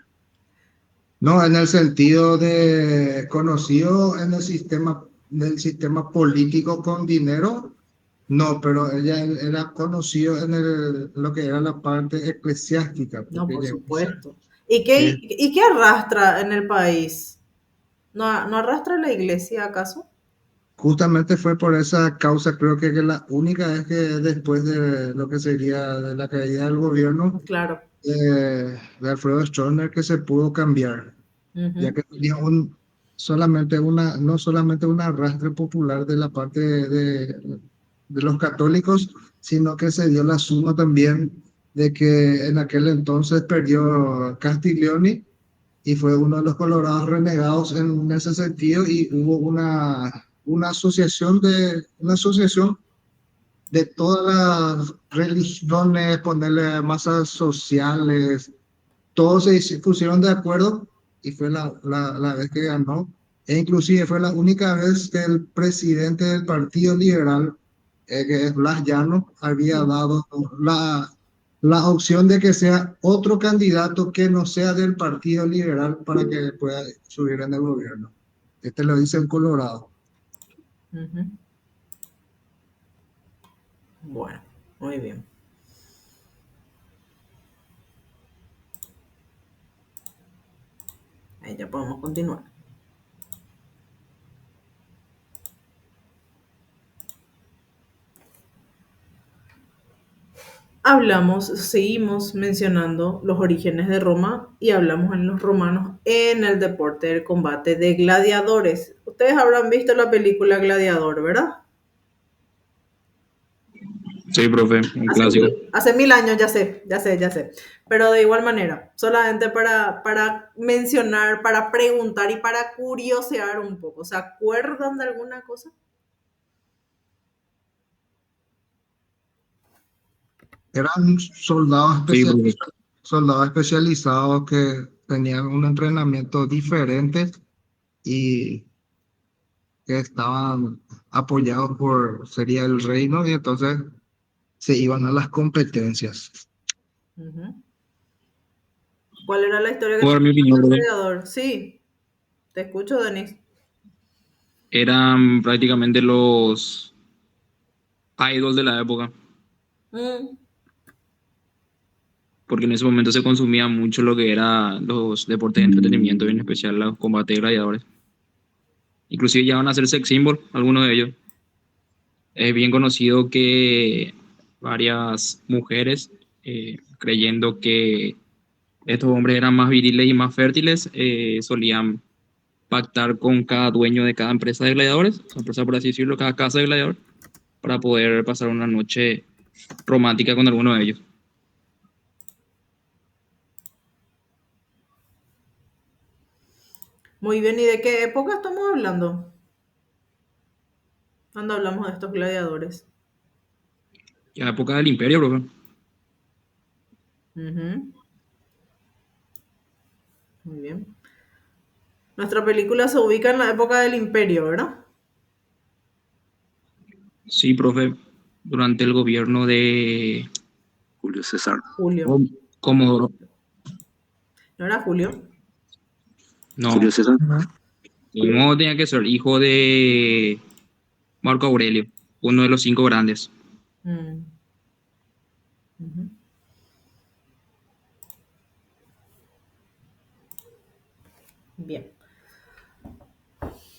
No, en el sentido de conocido en del sistema político con dinero, no, pero ella era conocido en lo que era la parte eclesiástica, No, porque por llegó a ser, supuesto. ¿Y qué arrastra en el país? ¿No arrastra la iglesia acaso? justamente fue por esa causa, creo que la única vez que después de lo que sería de la caída del gobierno Claro. de Alfredo Stroessner que se pudo cambiar, ya Ujú. que tenía no solamente un arrastre popular de la parte de los católicos, sino que se dio la suma también de que en aquel entonces perdió Castiglioni y fue uno de los colorados renegados en ese sentido y hubo una asociación de todas las religiones, ponerle masas sociales, todos se pusieron de acuerdo y fue la vez que ganó. E inclusive fue la única vez que el presidente del Partido Liberal, que es Blas Llano, había dado la opción de que sea otro candidato que no sea del Partido Liberal para que pueda subir en el gobierno. Este lo dice en Colorado. Ujú. Bueno, muy bien. Ahí ya podemos continuar. Seguimos mencionando los orígenes de Roma y hablamos en los romanos en el deporte del combate de gladiadores. Ustedes habrán visto la película Gladiador, ¿verdad? Sí, profe, un clásico. Hace 1000 años, ya sé. Pero de igual manera, solamente para mencionar, para preguntar y para curiosear un poco. ¿Se acuerdan de alguna cosa? Eran Sí, profe. soldados especializados que tenían un entrenamiento diferente y que estaban apoyados sería el reino, y entonces se iban a las competencias. Ujú. ¿Cuál era la historia que Puedo dar mi tenía opinión, el profe. gladiador? Sí, te escucho, Denis. Eran prácticamente los idols de la época, Mm, porque en ese momento se consumía mucho lo que eran los deportes de entretenimiento, y en especial los combates de gladiadores. Inclusive llegaban a ser sex symbol, algunos de ellos. Es bien conocido que varias mujeres, creyendo que estos hombres eran más viriles y más fértiles, solían pactar con cada dueño de cada empresa de gladiadores, o sea, empresa por así decirlo, cada casa de gladiador, para poder pasar una noche romántica con alguno de ellos. muy bien, ¿y de qué época estamos hablando? Cuando hablamos de estos gladiadores. En la época del Imperio, profe. Ujú, muy bien. Nuestra película se ubica en la época del Imperio, ¿verdad? Sí, profe, durante el gobierno de Julio César. Julio. Comodoro. ¿No era Julio? No, Julio César. no tenía que ser hijo de Marco Aurelio, uno de los cinco grandes. Mm, ujú. Bien.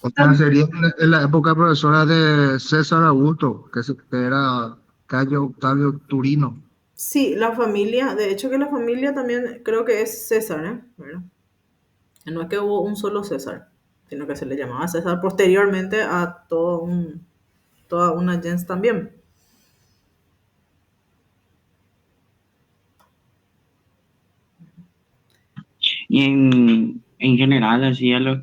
O sea, sería en la época profesora de César Augusto, que era Cayo Octavio Turino. Sí, la familia, de hecho que la familia también creo que es César, ¿eh? ¿Verdad? No es que hubo un solo César, sino que se le llamaba César posteriormente a toda una gens también. Y en general, así a los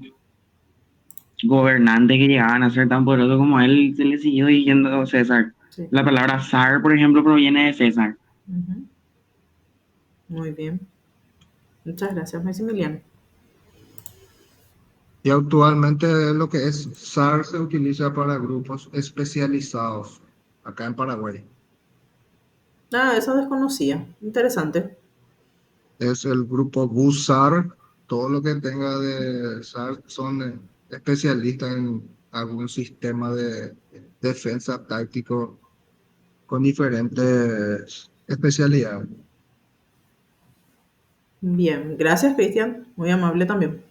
gobernantes que llegaban a ser tan poderosos como él, se le siguió diciendo César. Sí. La palabra zar, por ejemplo, proviene de César. Ujú. Muy bien. Muchas gracias, Maximiliano. Y actualmente lo que es SAR se utiliza para grupos especializados acá en Paraguay. Ah, eso desconocía. Interesante. Es el grupo BUSAR, todo lo que tenga de SAR son especialistas en algún sistema de defensa táctico con diferentes especialidades. Bien, gracias, Cristian. Muy amable también.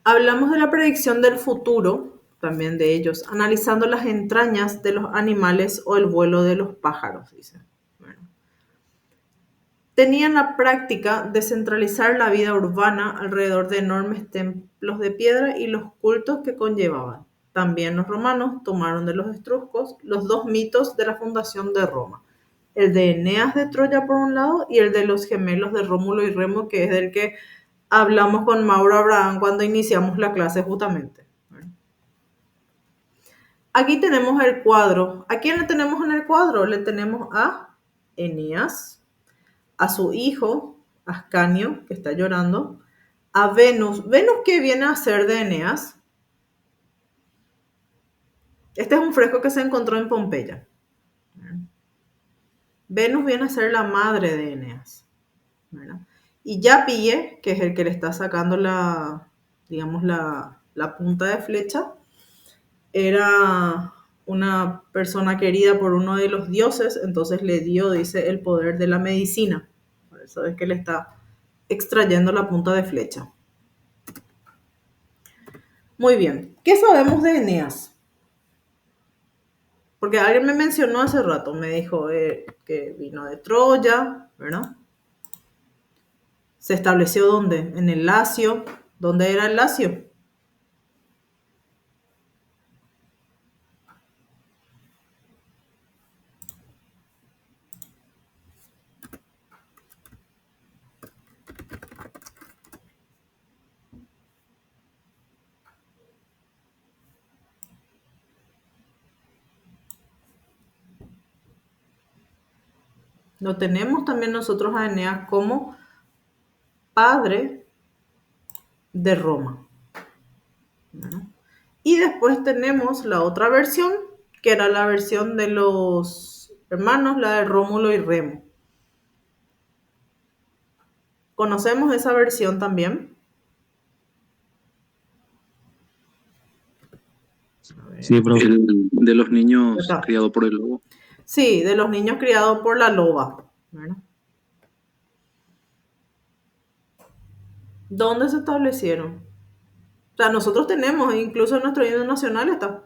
Hablamos de la predicción del futuro, también de ellos, analizando las entrañas de los animales o el vuelo de los pájaros, dice. Bueno, tenían la práctica de centralizar la vida urbana alrededor de enormes templos de piedra y los cultos que conllevaban. También los romanos tomaron de los etruscos los dos mitos de la fundación de Roma, el de Eneas de Troya por un lado y el de los gemelos de Rómulo y Remo, que es del que hablamos con Mauro Abraham cuando iniciamos la clase justamente. Aquí tenemos el cuadro. ¿A quién le tenemos en el cuadro? Le tenemos a Eneas, a su hijo, Ascanio, que está llorando, a Venus. ¿Venus qué viene a ser de Eneas? Este es un fresco que se encontró en Pompeya. Venus viene a ser la madre de Eneas, ¿verdad? Y Yapille, que es el que le está sacando digamos, la punta de flecha, era una persona querida por uno de los dioses, entonces le dio, dice, el poder de la medicina. Por eso es que le está extrayendo la punta de flecha. Muy bien, ¿qué sabemos de Eneas? Porque alguien me mencionó hace rato, me dijo que vino de Troya, ¿verdad? ¿Se estableció dónde? En el Lacio. ¿Dónde era el Lacio? Lo tenemos también nosotros a Eneas como padre de Roma, ¿verdad? Y después tenemos la otra versión, que era la versión de los hermanos, la de Rómulo y Remo. ¿Conocemos esa versión también? Sí, profe. El de los niños Acá. criados por el lobo. Sí, de los niños criados por la loba, ¿verdad? ¿Dónde se establecieron? O sea, nosotros tenemos, incluso en nuestro himno nacional está.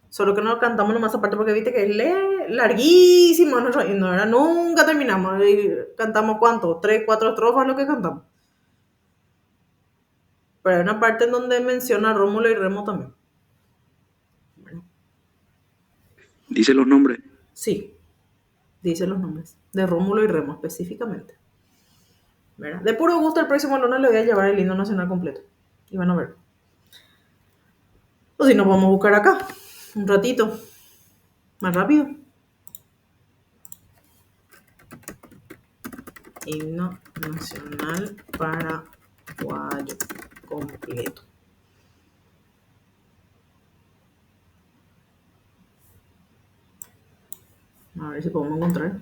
Solo que no cantamos nomás esa parte porque viste que es larguísimo nuestro himno, ¿verdad? Nunca terminamos. Y cantamos ¿cuánto? 3, 4 estrofas lo que cantamos. Pero hay una parte en donde menciona a Rómulo y Remo también. Dice los nombres. Sí, dice los nombres. De Rómulo y Remo específicamente. ¿Verdad? De puro gusto, el próximo lunes le voy a llevar el himno nacional completo. Y van a ver. O si no, vamos a buscar acá. Un ratito. Más rápido. Himno nacional paraguayo completo. A ver si podemos encontrar.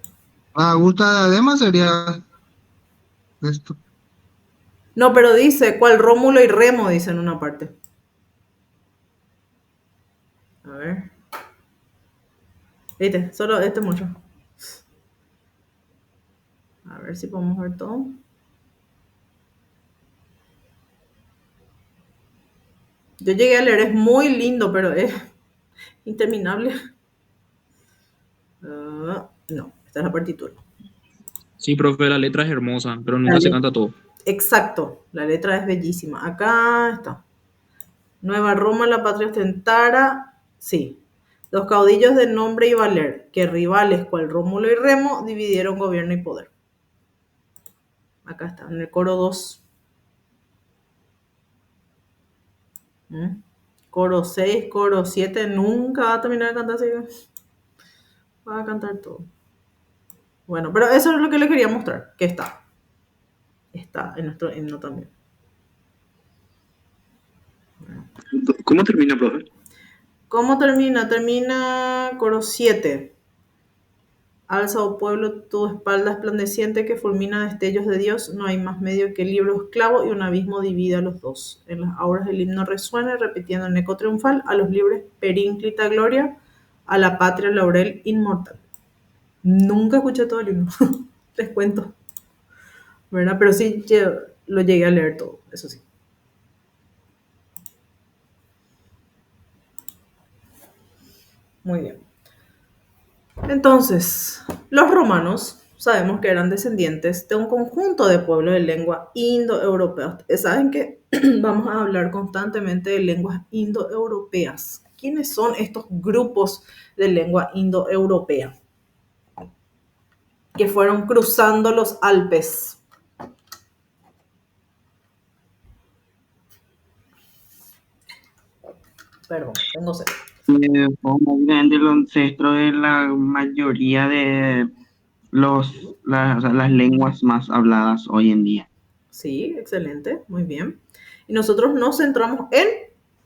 Augusta Adema sería esto. No, pero dice, ¿cuál Rómulo y Remo? Dice en una parte. A ver. Viste, solo este mucho. A ver si podemos ver todo. Yo llegué a leer, es muy lindo, pero es interminable. No, esta es la partitura. Sí, profe, la letra es hermosa, pero nunca se canta todo. Exacto, la letra es bellísima. Acá está. Nueva Roma, la patria ostentara. Sí. Los caudillos de nombre y valer, que rivales cual Rómulo y Remo dividieron gobierno y poder. Acá está, en el coro 2. Coro 6, coro 7, nunca va a terminar de cantar así. Va a cantar todo. Bueno, pero eso es lo que le quería mostrar, que está. Está en nuestro himno también. ¿Cómo termina, profe? ¿Cómo termina? Termina coro 7. Alza, oh pueblo, tu espalda esplandeciente que fulmina destellos de Dios. No hay más medio que el libro esclavo y un abismo divide a los dos. En las auras el himno resuena, repitiendo en eco triunfal a los libres perínclita gloria, a la patria laurel inmortal. Nunca escuché todo el himno, les cuento, ¿verdad? Pero sí lo llegué a leer todo, eso sí. Muy bien. Entonces, los romanos sabemos que eran descendientes de un conjunto de pueblos de lengua indoeuropea. Ustedes saben que vamos a hablar constantemente de lenguas indoeuropeas. ¿Quiénes son estos grupos de lengua indoeuropea que fueron cruzando los Alpes? Perdón, tengo sed. Fue básicamente el ancestro de la mayoría de o sea, las lenguas más habladas hoy en día. Sí, excelente, muy bien. Y nosotros nos centramos en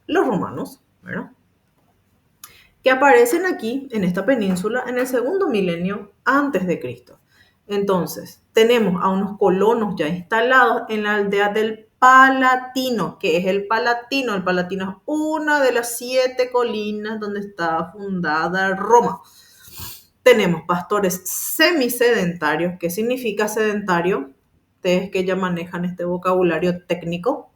los romanos, ¿verdad? Que aparecen aquí en esta península en el segundo milenio antes de Cristo. Entonces, tenemos a unos colonos ya instalados en la aldea del Palatino. ¿Qué es el Palatino? El Palatino es una de las 7 colinas donde está fundada Roma. Tenemos pastores semisedentarios. ¿Qué significa sedentario? Ustedes que ya manejan este vocabulario técnico.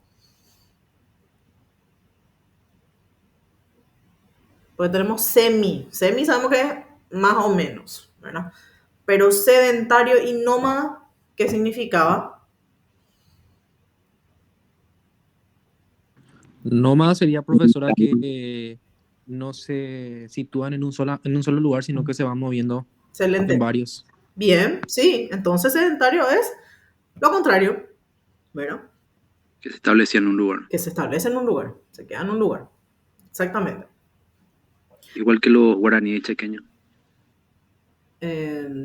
Porque tenemos semi. Semi sabemos que es más o menos, ¿verdad? Pero sedentario y nómada, ¿qué significaba? Nómada sería, profesora, que no se sitúan en un solo lugar, sino que se van moviendo en Excelente. varios. Bien, sí. Entonces sedentario es lo contrario, ¿verdad? Que se establecía en un lugar. Que se establece en un lugar, se queda en un lugar. Exactamente. Igual que los guaraníes chequeños.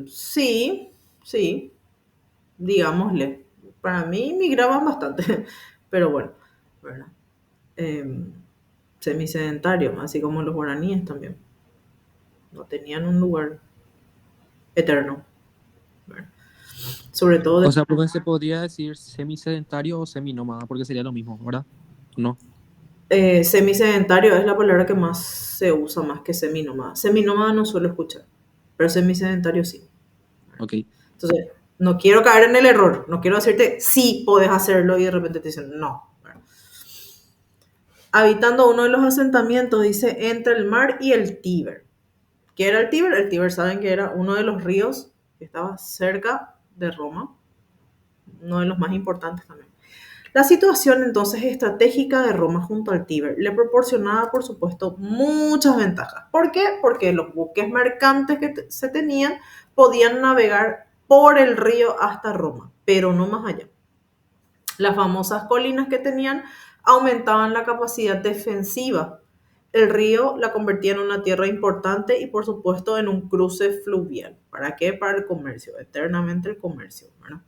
Sí, sí, digámosle. Para mí migraban bastante, pero bueno, ¿verdad? Semisedentario, así como los guaraníes también. No tenían un lugar eterno, ¿verdad? Sobre todo O sea, profe, se podría decir semisedentario o seminómada, porque sería lo mismo, ¿verdad? No. semisedentario es la palabra que más se usa más que seminómada. Seminómada no suelo escuchar, pero semisedentario sí. Ok. Entonces, no quiero caer en el error, no quiero decirte sí podés hacerlo y de repente te dicen no. Habitando uno de los asentamientos, dice, entre el mar y el Tíber. ¿Qué era el Tíber? El Tíber, saben que era uno de los ríos que estaba cerca de Roma, uno de los más importantes también. La situación entonces estratégica de Roma junto al Tíber le proporcionaba, por supuesto, muchas ventajas. ¿Por qué? Porque los buques mercantes que se tenían podían navegar por el río hasta Roma, pero no más allá. Las famosas colinas que tenían aumentaban la capacidad defensiva. El río la convertía en una tierra importante y, por supuesto, en un cruce fluvial. ¿Para qué? Para el comercio, eternamente el comercio, ¿verdad?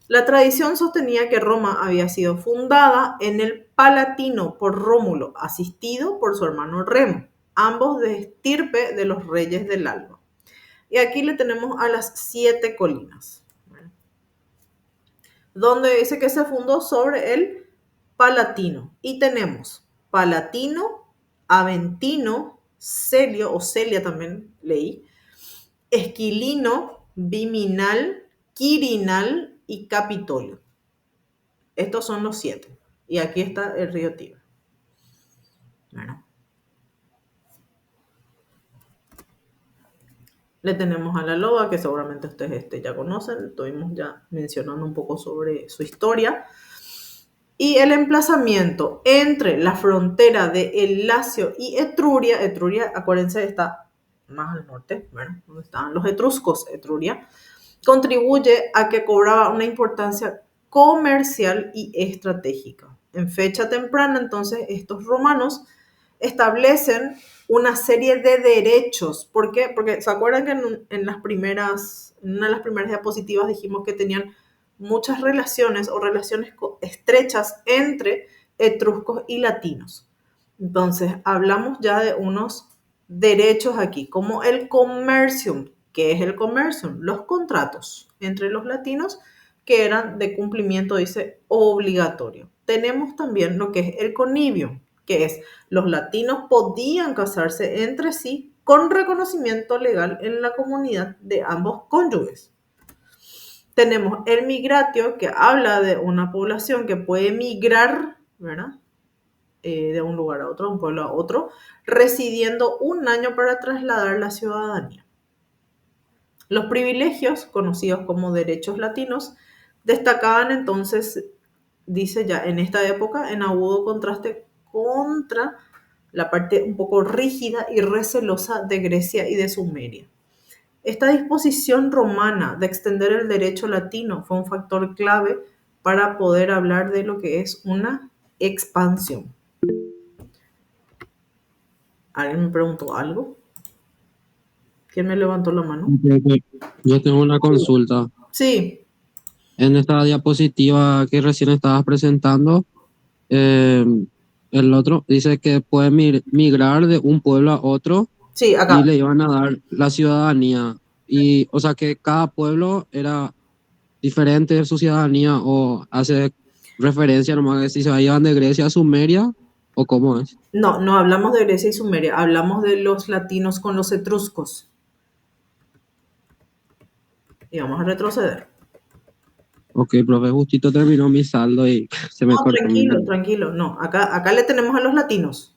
La tradición sostenía que Roma había sido fundada en el Palatino por Rómulo, asistido por su hermano Remo, ambos de estirpe de los reyes del Alba. Y aquí le tenemos a las 7 colinas, donde dice que se fundó sobre el Palatino. Y tenemos Palatino, Aventino, Celio, o Celia también leí, Esquilino, Viminal, Quirinal y Capitolio. Estos son los 7. Y aquí está el río Tíber. Bueno. Le tenemos a la loba, que seguramente ustedes ya conocen. Estuvimos ya mencionando un poco sobre su historia. Y el emplazamiento entre la frontera de El Lacio y Etruria, acuérdense, está más al norte, bueno, donde estaban los etruscos, Etruria, contribuye a que cobraba una importancia comercial y estratégica. En fecha temprana, entonces, estos romanos establecen una serie de derechos. ¿Por qué? Porque se acuerdan que en una de las primeras diapositivas dijimos que tenían muchas relaciones o relaciones estrechas entre etruscos y latinos. Entonces, hablamos ya de unos derechos aquí, como el comercium. ¿Qué es el comercium? Los contratos entre los latinos que eran de cumplimiento, dice, obligatorio. Tenemos también lo que es el connivium, que es los latinos podían casarse entre sí con reconocimiento legal en la comunidad de ambos cónyuges. Tenemos el migratio, que habla de una población que puede migrar, ¿verdad? De un lugar a otro, de un pueblo a otro, residiendo un año para trasladar la ciudadanía. Los privilegios, conocidos como derechos latinos, destacaban entonces, dice ya, en esta época, en agudo contraste contra la parte un poco rígida y recelosa de Grecia y de Sumeria. Esta disposición romana de extender el derecho latino fue un factor clave para poder hablar de lo que es una expansión. ¿Alguien me preguntó algo? ¿Quién me levantó la mano? Yo tengo una consulta. Sí, En esta diapositiva que recién estabas presentando, eh, el otro dice que puede migrar de un pueblo a otro sí, y acá. le iban a dar la ciudadanía. Y, o sea, que cada pueblo era diferente de su ciudadanía o hace referencia nomás que si se iban de Grecia a Sumeria o cómo es. No, no hablamos de Grecia y Sumeria, hablamos de los latinos con los etruscos. Y vamos a retroceder. Ok, profe, justito terminó mi saldo y se me No, cortó mi tranquilo, internet. tranquilo. No, acá le tenemos a los latinos,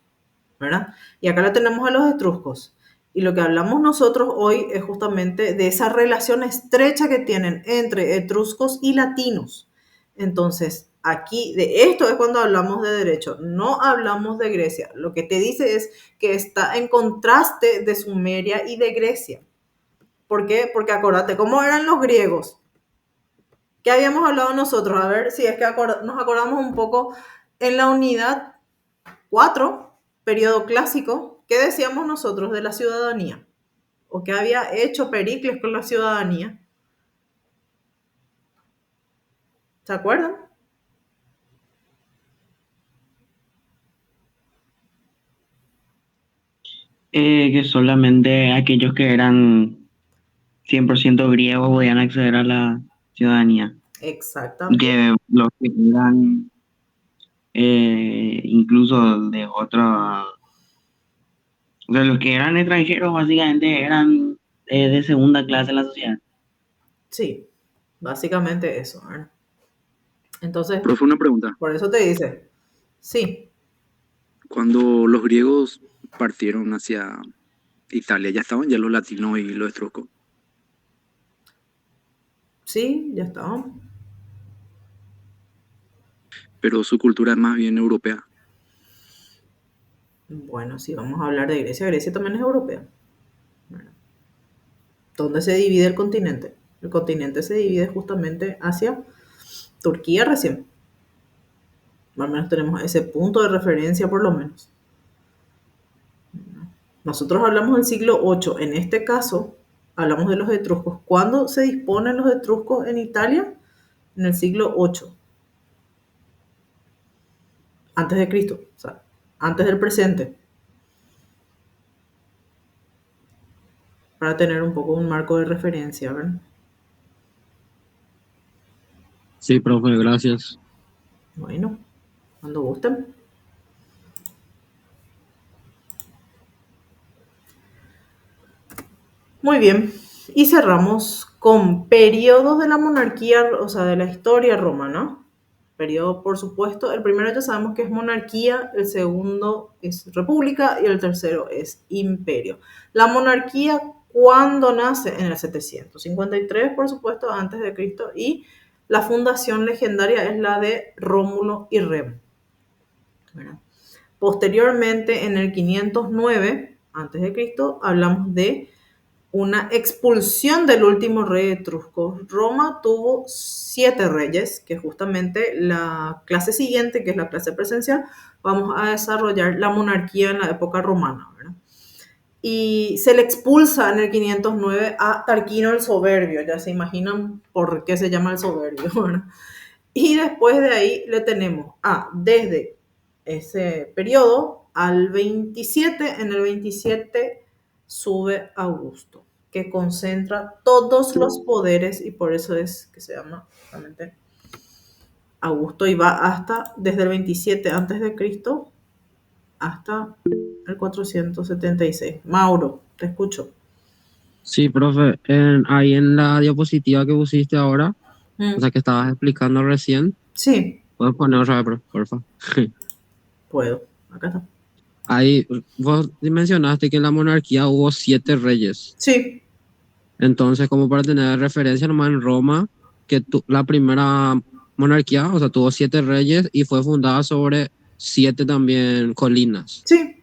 ¿verdad? Y acá le tenemos a los etruscos. Y lo que hablamos nosotros hoy es justamente de esa relación estrecha que tienen entre etruscos y latinos. Entonces, aquí, de esto es cuando hablamos de derecho, no hablamos de Grecia. Lo que te dice es que está en contraste de Sumeria y de Grecia. ¿Por qué? Porque acordate, ¿cómo eran los griegos? ¿Qué habíamos hablado nosotros? A ver si es que nos acordamos un poco en la unidad 4, periodo clásico, ¿qué decíamos nosotros de la ciudadanía? ¿O qué había hecho Pericles con la ciudadanía? ¿Se acuerdan? Que solamente aquellos que eran 100% griegos podían acceder a la ciudadanía. Y Exactamente. que los que eran incluso de otra, o sea, los que eran extranjeros básicamente eran de segunda clase en la sociedad. Sí, básicamente eso, ¿verdad? Entonces, Profe, una pregunta. por eso te dice, sí, Cuando los griegos partieron hacia Italia, ¿ya estaban ya los latinos y los etruscos? sí, ya está. Pero su cultura es más bien europea. Bueno, sí, vamos a hablar de Grecia. Grecia también es europea. ¿Verdad? ¿Dónde se divide el continente? El continente se divide justamente hacia Turquía recién. Al menos tenemos ese punto de referencia por lo menos. Nosotros hablamos del siglo VIII. En este caso, hablamos de los etruscos. ¿Cuándo se disponen los etruscos en Italia? En el siglo VIII. Antes de Cristo. O sea, antes del presente. Para tener un poco un marco de referencia, ¿verdad? Sí, profe, gracias. Bueno, cuando gusten. Muy bien. Y cerramos con periodos de la monarquía, o sea, de la historia romana. Periodo, por supuesto. El primero ya sabemos que es monarquía, el segundo es república y el tercero es imperio. La monarquía, ¿cuándo nace? En el 753, por supuesto, antes de Cristo. Y la fundación legendaria es la de Rómulo y Remo. ¿Verdad? Posteriormente, en el 509 antes de Cristo, hablamos de una expulsión del último rey etrusco. Roma tuvo 7 reyes, que justamente la clase siguiente, que es la clase presencial, vamos a desarrollar la monarquía en la época romana, ¿verdad? Y se le expulsa en el 509 a Tarquino el Soberbio, ya se imaginan por qué se llama el Soberbio, ¿verdad? Y después de ahí le tenemos desde ese periodo al 27, en el 27 sube Augusto, que concentra todos los poderes y por eso es que se llama justamente Augusto y va hasta desde el 27 antes de Cristo hasta el 476. Mauro, te escucho. Sí, profe, ahí en la diapositiva que pusiste ahora, o sea, que estabas explicando recién, Sí, ¿puedes poner otra vez, porfa? puedo. Acá está. Ahí, vos mencionaste que en la monarquía hubo 7 reyes. Sí, Entonces, como para tener referencia nomás en Roma, que la primera monarquía, o sea, tuvo 7 reyes y fue fundada sobre 7 también colinas. Sí,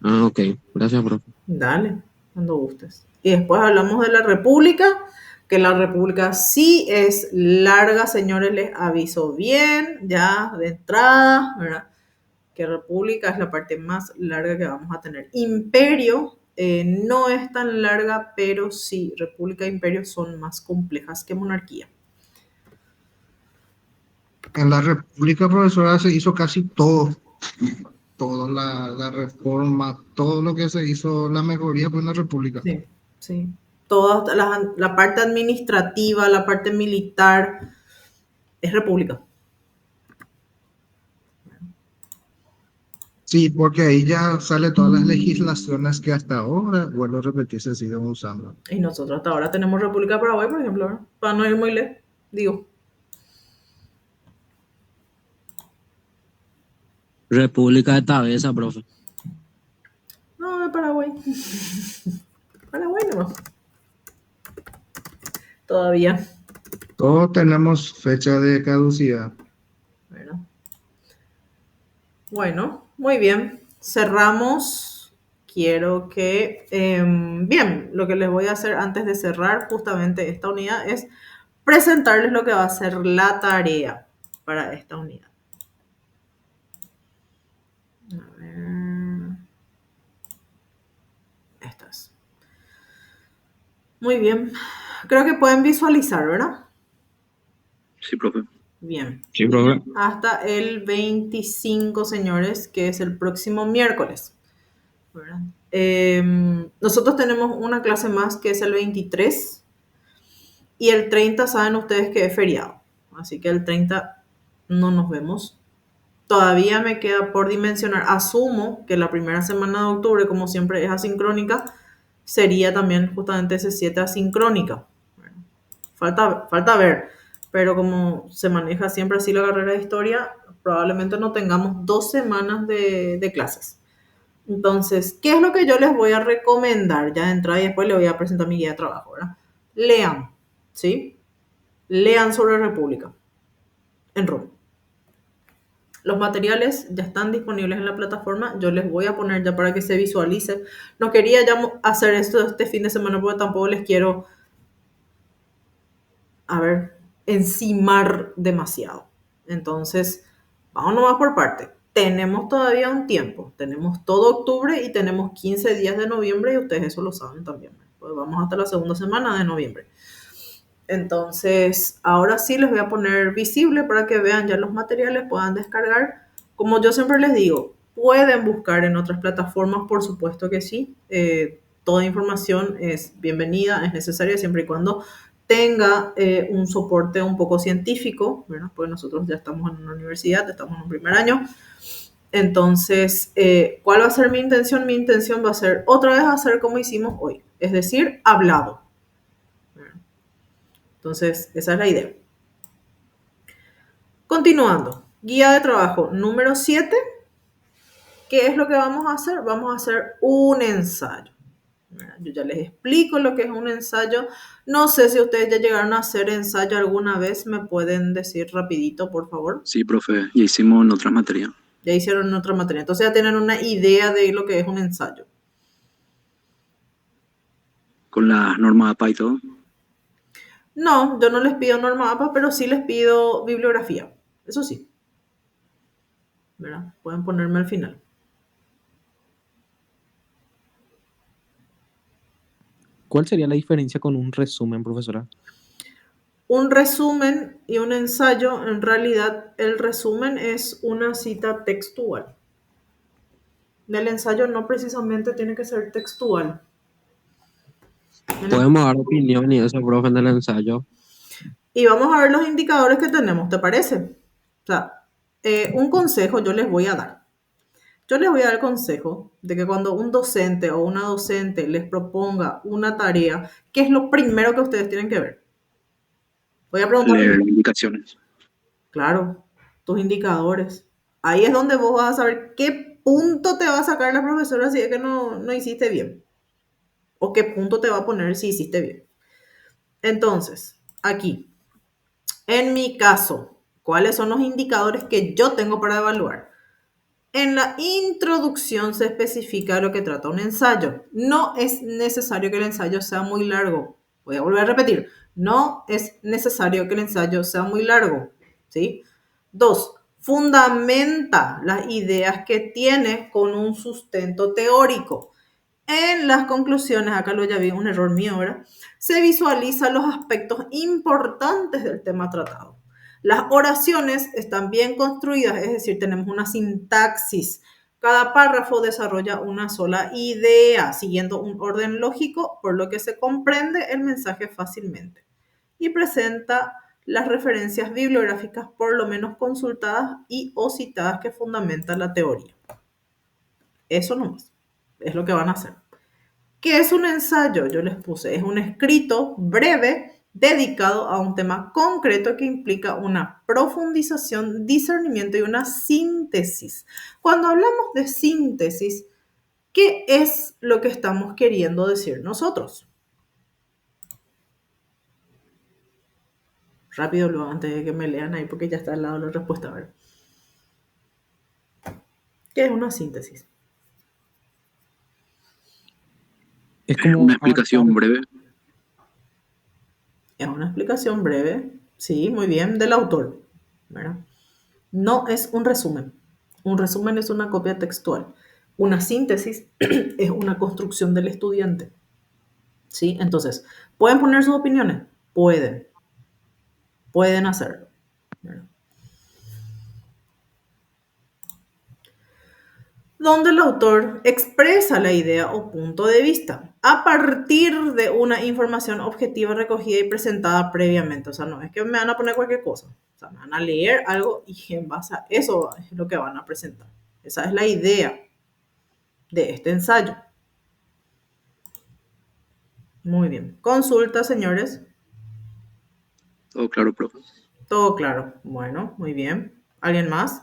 Ah, ok. Gracias, profe. dale, cuando gustes. Y después hablamos de la República, que la República sí es larga, señores, les aviso bien, ya de entrada, ¿verdad? Que República es la parte más larga que vamos a tener. Imperio no es tan larga, pero sí, República e Imperio son más complejas que monarquía. En la República, profesora, se hizo casi todo, toda la reforma, todo lo que se hizo, la mejoría fue en la República. Sí, sí. Toda la parte administrativa, la parte militar, es República. Sí, porque ahí ya sale todas las legislaciones que hasta ahora, vuelvo a repetir, se siguen usando. Y nosotros hasta ahora tenemos República de Paraguay, por ejemplo, ¿verdad? Para no ir muy lejos, digo. República de Tabesa, profe. No, de Paraguay. Paraguay nomás. Todavía. Todos tenemos fecha de caducidad. Bueno, muy bien. Cerramos. Quiero que, bien, lo que les voy a hacer antes de cerrar justamente esta unidad es presentarles lo que va a ser la tarea para esta unidad. A ver. Esta es. Muy bien. Creo que pueden visualizar, ¿verdad? Sí, profe. Bien. Sí, profe. Hasta el 25, señores, que es el próximo miércoles, ¿verdad? Nosotros tenemos una clase más que es el 23 y el 30 saben ustedes que es feriado. Así que el 30 no nos vemos. Todavía me queda por dimensionar. Asumo que la primera semana de octubre, como siempre es asincrónica, sería también justamente ese 7 asincrónica. Falta ver, pero como se maneja siempre así la carrera de historia, probablemente no tengamos 2 semanas de clases. Entonces, ¿qué es lo que yo les voy a recomendar? Ya de entrada y después les voy a presentar mi guía de trabajo, ¿verdad? Lean, ¿sí? Lean sobre República en Roma. Los materiales ya están disponibles en la plataforma. Yo les voy a poner ya para que se visualice. No quería ya hacer esto este fin de semana porque tampoco les quiero, encimar demasiado. Entonces, vamos nomás por parte. Tenemos todavía un tiempo. Tenemos todo octubre y tenemos 15 días de noviembre y ustedes eso lo saben también. Pues vamos hasta la segunda semana de noviembre. Entonces, ahora sí les voy a poner visible para que vean ya los materiales, puedan descargar. Como yo siempre les digo, pueden buscar en otras plataformas, por supuesto que sí. Toda información es bienvenida, es necesaria siempre y cuando tenga un soporte un poco científico, ¿verdad? Porque nosotros ya estamos en una universidad, estamos en un primer año. Entonces, ¿cuál va a ser mi intención? Mi intención va a ser otra vez hacer como hicimos hoy, es decir, hablado. Entonces, esa es la idea. Continuando, guía de trabajo número 7. ¿Qué es lo que vamos a hacer? Vamos a hacer un ensayo. Yo ya les explico lo que es un ensayo. No sé si ustedes ya llegaron a hacer ensayo alguna vez. ¿Me pueden decir rapidito, por favor? Sí, profe. Ya hicimos en otras materias. Ya hicieron en otra materia. Entonces ya tienen una idea de lo que es un ensayo. Con las normas APA y todo. No, yo no les pido norma APA, pero sí les pido bibliografía. Eso sí. ¿Verdad? Pueden ponerme al final. ¿Cuál sería la diferencia con un resumen, profesora? Un resumen y un ensayo, en realidad el resumen es una cita textual. El ensayo no precisamente tiene que ser textual. Podemos dar opinión y eso, profe, en el ensayo. Y vamos a ver los indicadores que tenemos, ¿te parece? O sea, un consejo yo les voy a dar. Yo les voy a dar el consejo de que cuando un docente o una docente les proponga una tarea, ¿qué es lo primero que ustedes tienen que ver? Voy a preguntar. Leer indicaciones. Claro, tus indicadores. Ahí es donde vos vas a saber qué punto te va a sacar la profesora si es que no hiciste bien. o qué punto te va a poner si hiciste bien. Entonces, aquí, en mi caso, ¿cuáles son los indicadores que yo tengo para evaluar? En la introducción se especifica lo que trata un ensayo. No es necesario que el ensayo sea muy largo. Voy a volver a repetir. No es necesario que el ensayo sea muy largo. ¿Sí? 2. Fundamenta las ideas que tiene con un sustento teórico. En las conclusiones, acá lo ya vi, un error mío ahora, se visualizan los aspectos importantes del tema tratado. Las oraciones están bien construidas, es decir, tenemos una sintaxis. Cada párrafo desarrolla una sola idea, siguiendo un orden lógico, por lo que se comprende el mensaje fácilmente. Y presenta las referencias bibliográficas por lo menos consultadas y o citadas que fundamentan la teoría. Eso nomás es lo que van a hacer. ¿Qué es un ensayo? Yo les puse, es un escrito breve dedicado a un tema concreto que implica una profundización, discernimiento y una síntesis. Cuando hablamos de síntesis, ¿qué es lo que estamos queriendo decir nosotros? Rápido, luego, antes de que me lean ahí, porque ya está al lado la respuesta. A ver. ¿Qué es una síntesis? Es como Una explicación breve. Es una explicación breve, sí, muy bien, del autor, ¿verdad? No es un resumen. Un resumen es una copia textual. Una síntesis es una construcción del estudiante. ¿Sí? Entonces, ¿pueden poner sus opiniones? Pueden. Pueden hacerlo. ¿Verdad? Donde el autor expresa la idea o punto de vista a partir de una información objetiva recogida y presentada previamente. O sea, no es que me van a poner cualquier cosa. O sea, me van a leer algo y en base a eso es lo que van a presentar. Esa es la idea de este ensayo. Muy bien. Consulta, señores. Todo claro, profe. Todo claro. Bueno, muy bien. ¿Alguien más?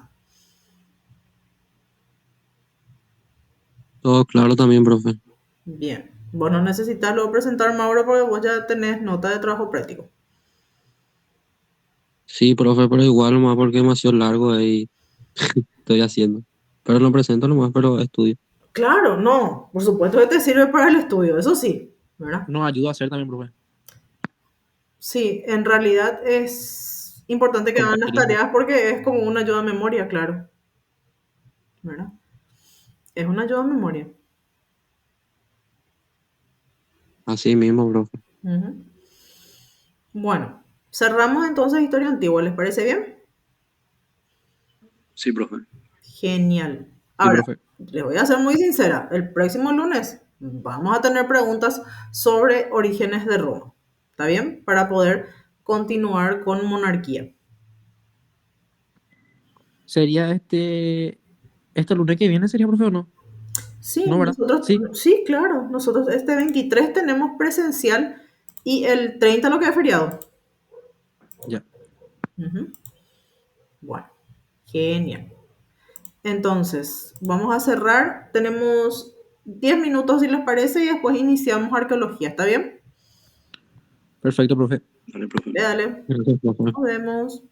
Todo claro también, profe. Bien. Vos no necesitas luego presentar, Mauro, porque vos ya tenés nota de trabajo práctico. Sí, profe, pero igual nomás porque es demasiado largo ahí estoy haciendo. Pero lo presento nomás, pero estudio. Claro, no. Por supuesto que te sirve para el estudio, eso sí, ¿verdad? nos ayuda a hacer también, profe. Sí, en realidad es importante que hagan las Compañerismo. tareas porque es como una ayuda a memoria, claro. ¿Verdad? Es una ayuda a memoria. Así mismo, profe. Ujú. Bueno, cerramos entonces historia antigua, ¿les parece bien? Sí, profe. Genial. Sí, Ahora, profe. les voy a ser muy sincera. El próximo lunes vamos a tener preguntas sobre orígenes de Roma. ¿Está bien? Para poder continuar con monarquía. Sería este lunes que viene, sería, profe, o no? Sí, No, ¿verdad? nosotros, Sí, sí, claro. Nosotros este 23 tenemos presencial y el 30 lo que es feriado. ya. Ujú. Bueno, genial. Entonces, vamos a cerrar. Tenemos 10 minutos, si les parece, y después iniciamos arqueología. ¿Está bien? Perfecto, profe. Dale, profe. Dale. Gracias, profe. Nos vemos.